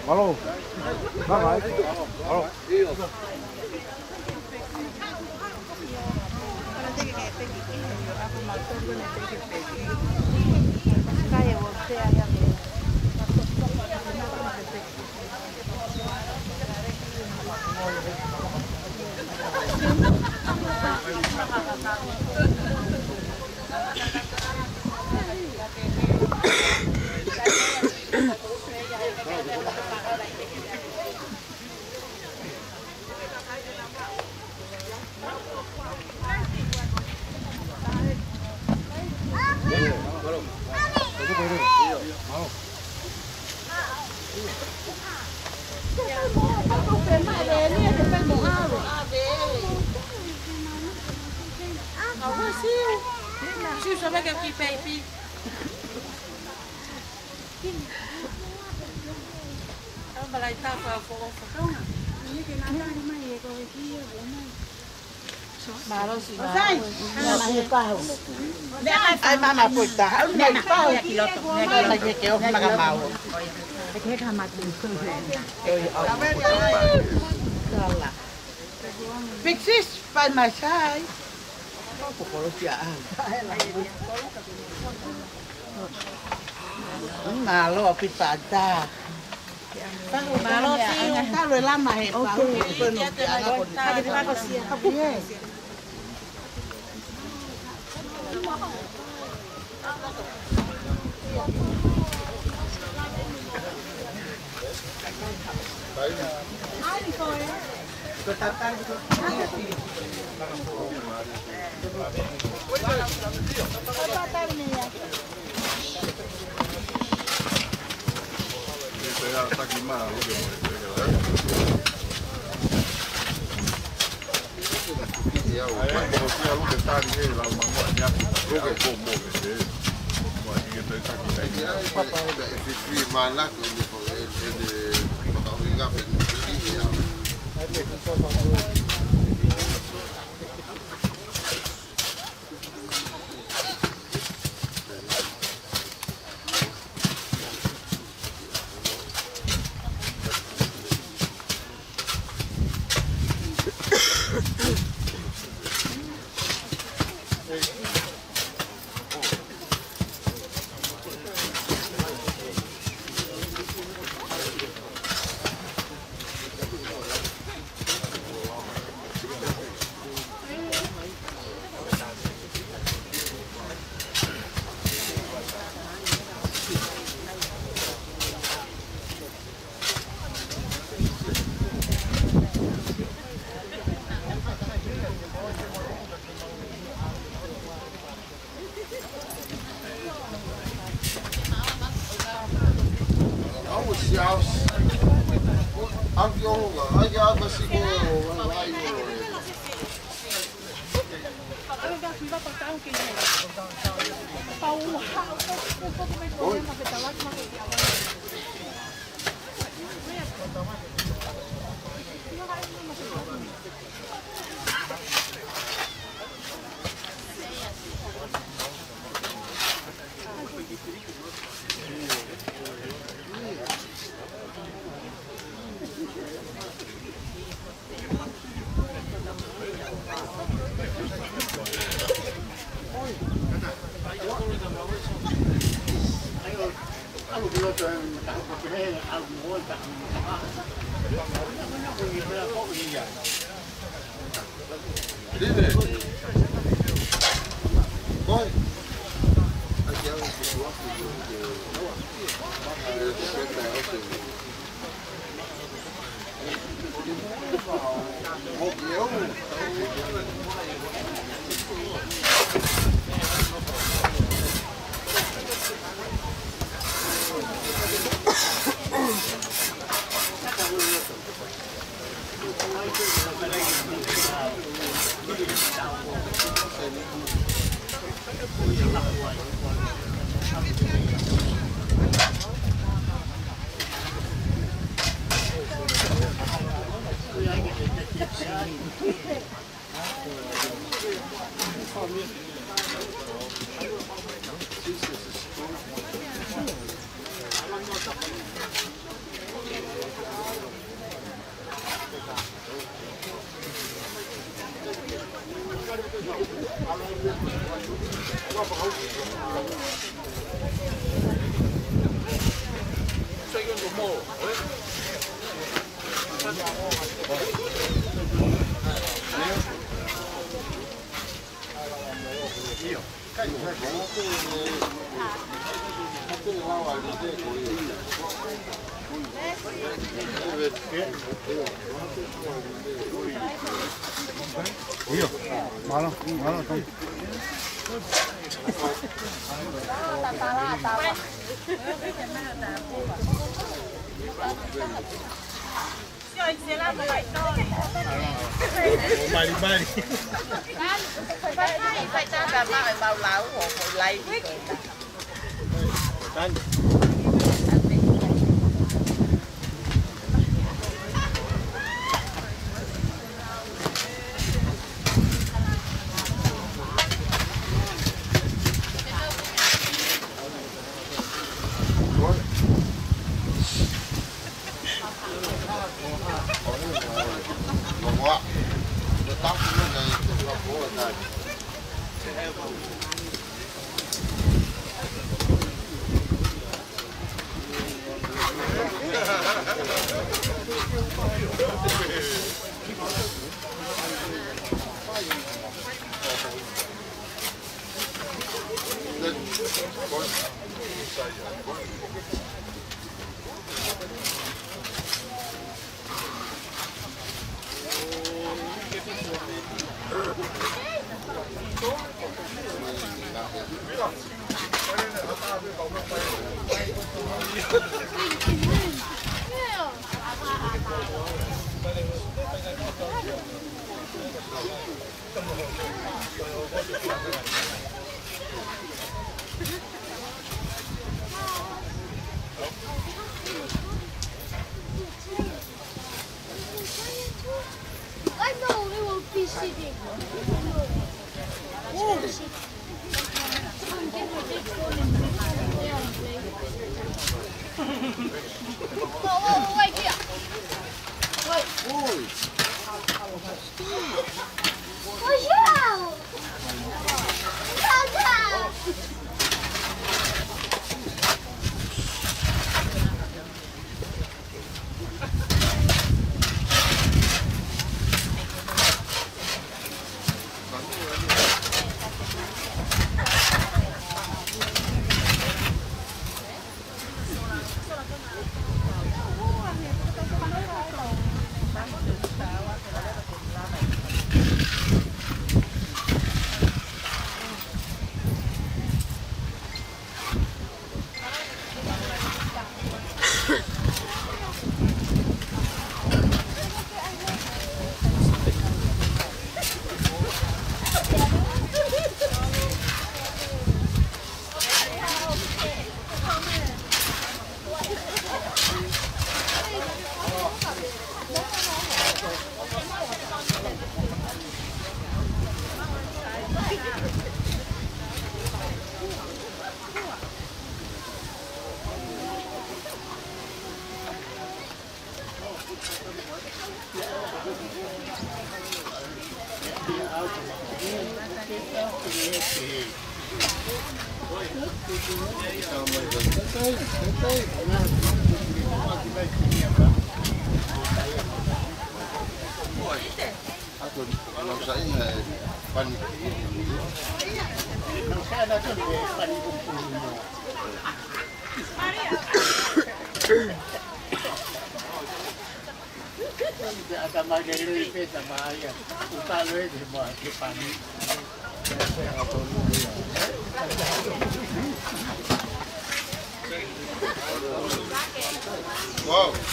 Hello. Bye bye. Hello. Siêu sao mấy cái kia baby. Bà lại ta vào phố không à? Bà đâu xí bà. Ai mama puta, ai pau. Nega lagi ke orang makan mau. Salah. Big fish by my side. Malo api pada. Malo sih, kalau lama hebat. Ada di mana sih? phải cha bà má phải bao láo của phải lấy I know we will be sitting. Whoa, wait here. Wait. Oh, yeah. Wow.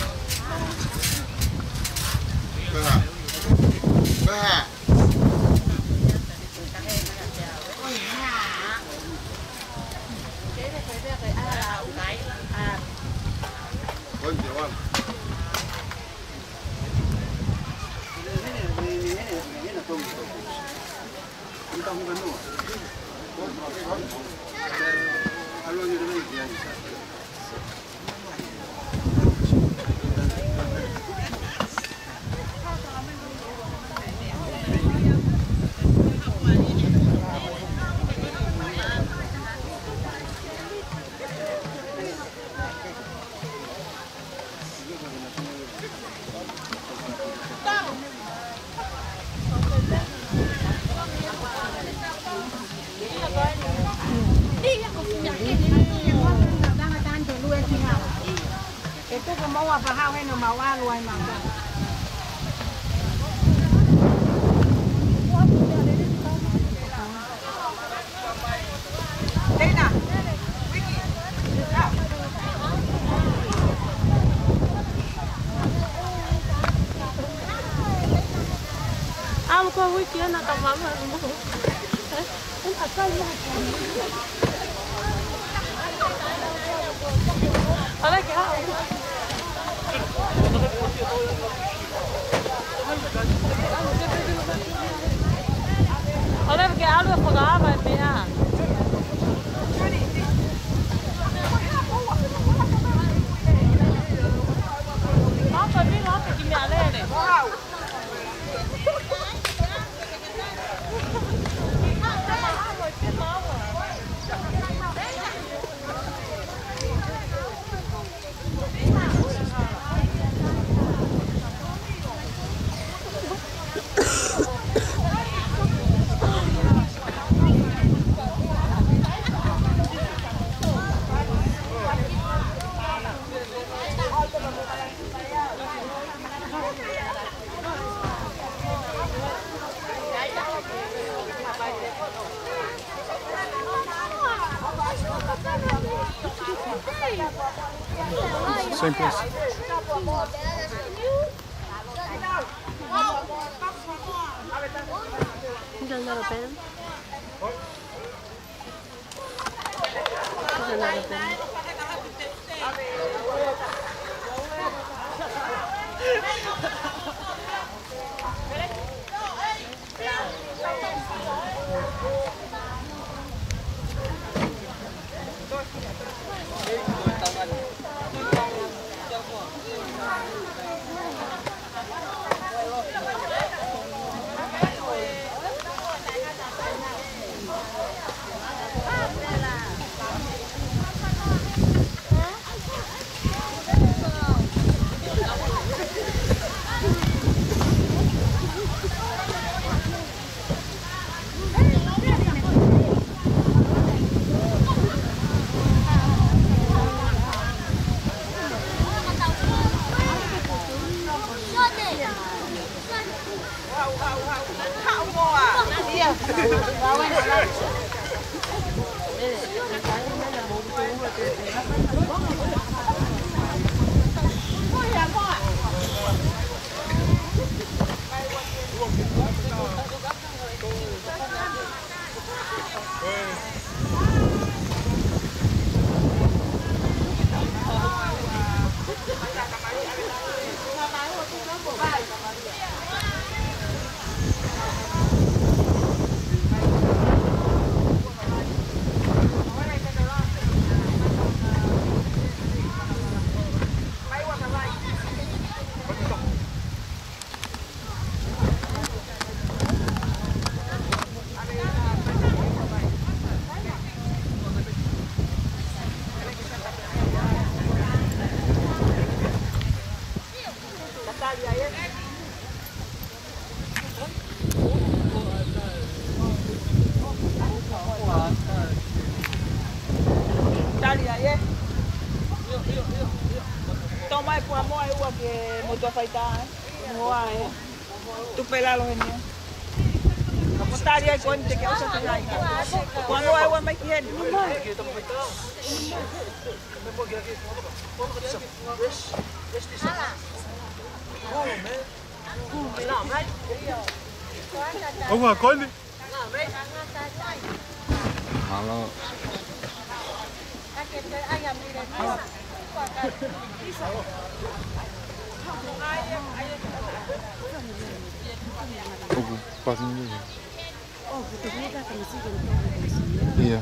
Itu mau apa hal ini mau luai mau. Dana, Vicky, Aku kau Vicky anak mama kamu. Entah kau Ada kya? Ada kya alu khoda ba mea. Apa ni apa kimi ale ne? Same place. Is another pen? Is another pen? Tu pelalo genial. Como estaría con que usa tu ahí. Cuando hay un maquillage. Ông à con đi. Halo. Iya.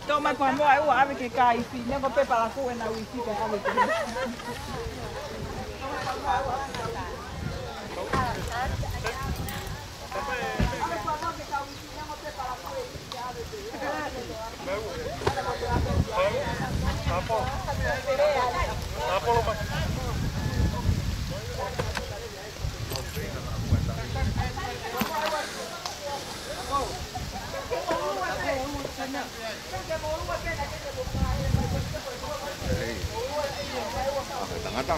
Toma kwa moa ua ave ke kai fi, nengo pepa la ku na wifi ke ave ke. Tangata.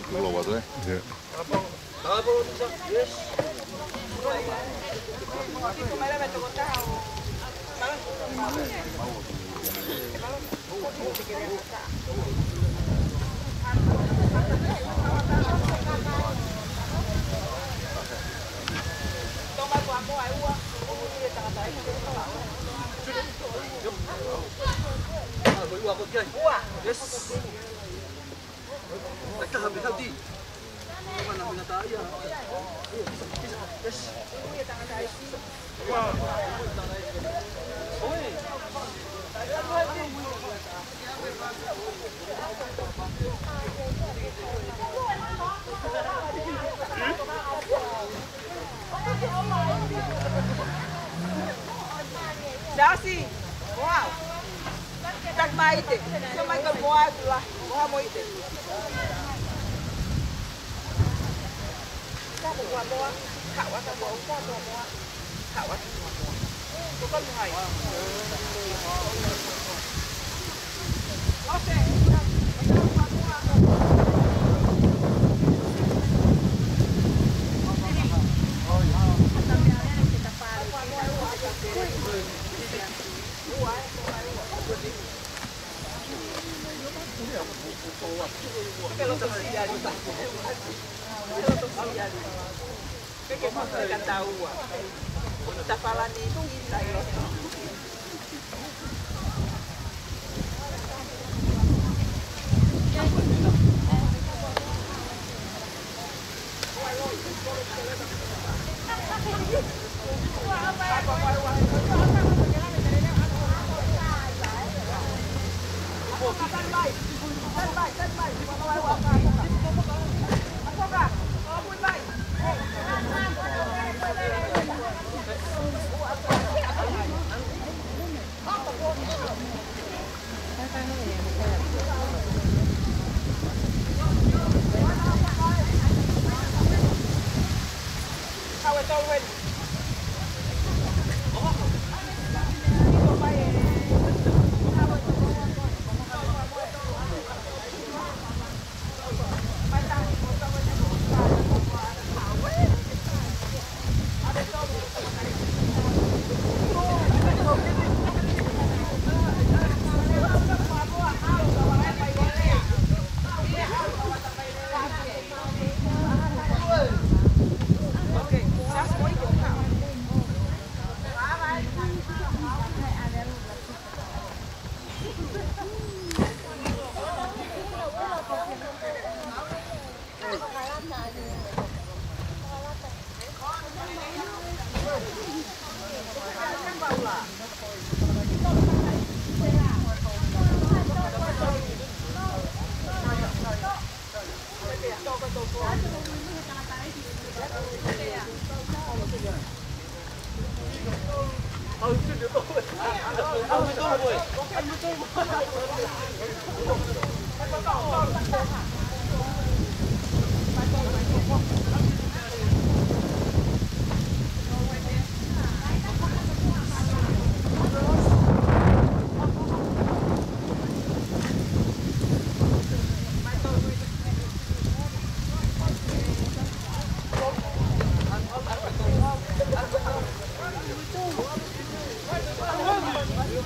Itu loh tuh. Iya. Dasi, wow. Tak maite, sama kan moa lah, moa moite. Kamu moa, kawa sama moa, kawa sama moa. Bukan muai. Oke. Kalau sosial itu, kita kan tahu, kita falani itu kita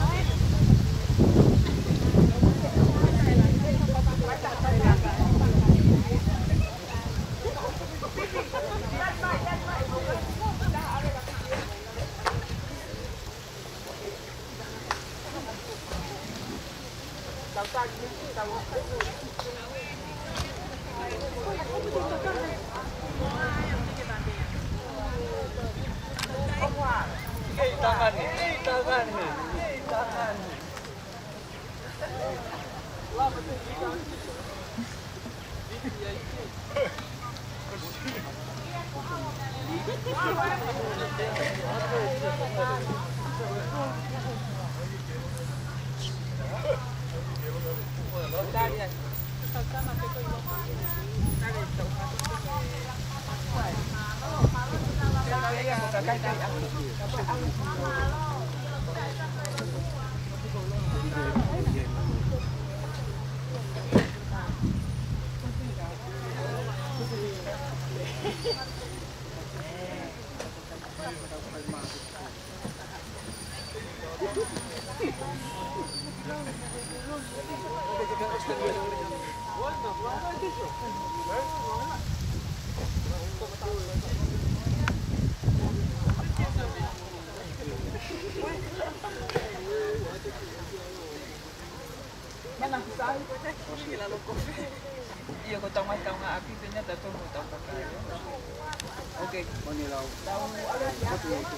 Bye. Iya, kau tahu macam api ternyata tu kau tahu pakai. Okey. Manilau. Tahu betul itu.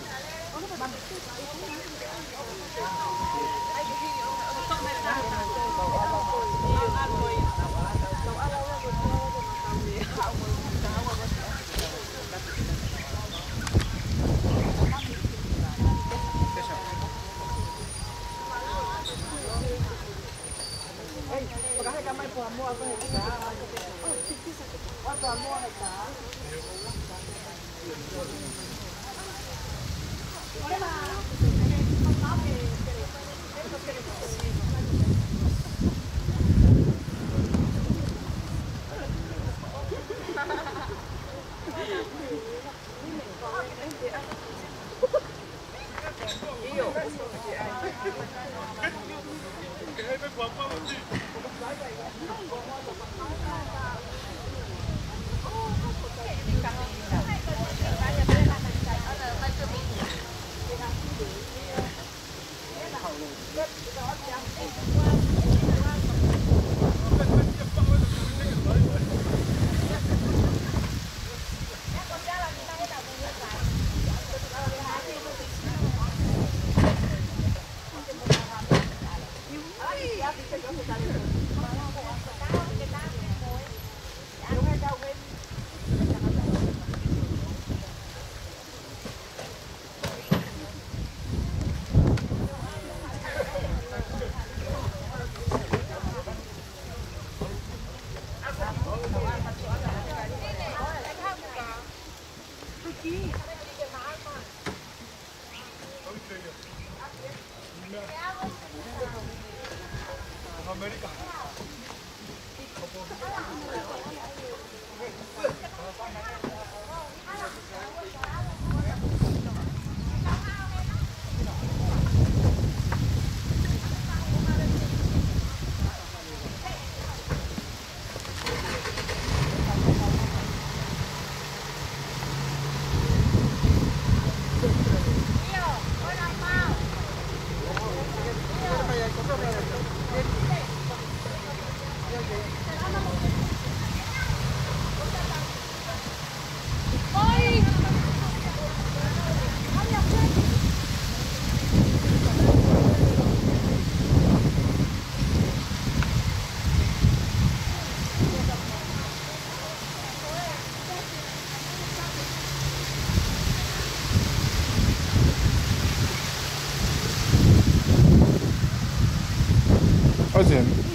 Ozzy.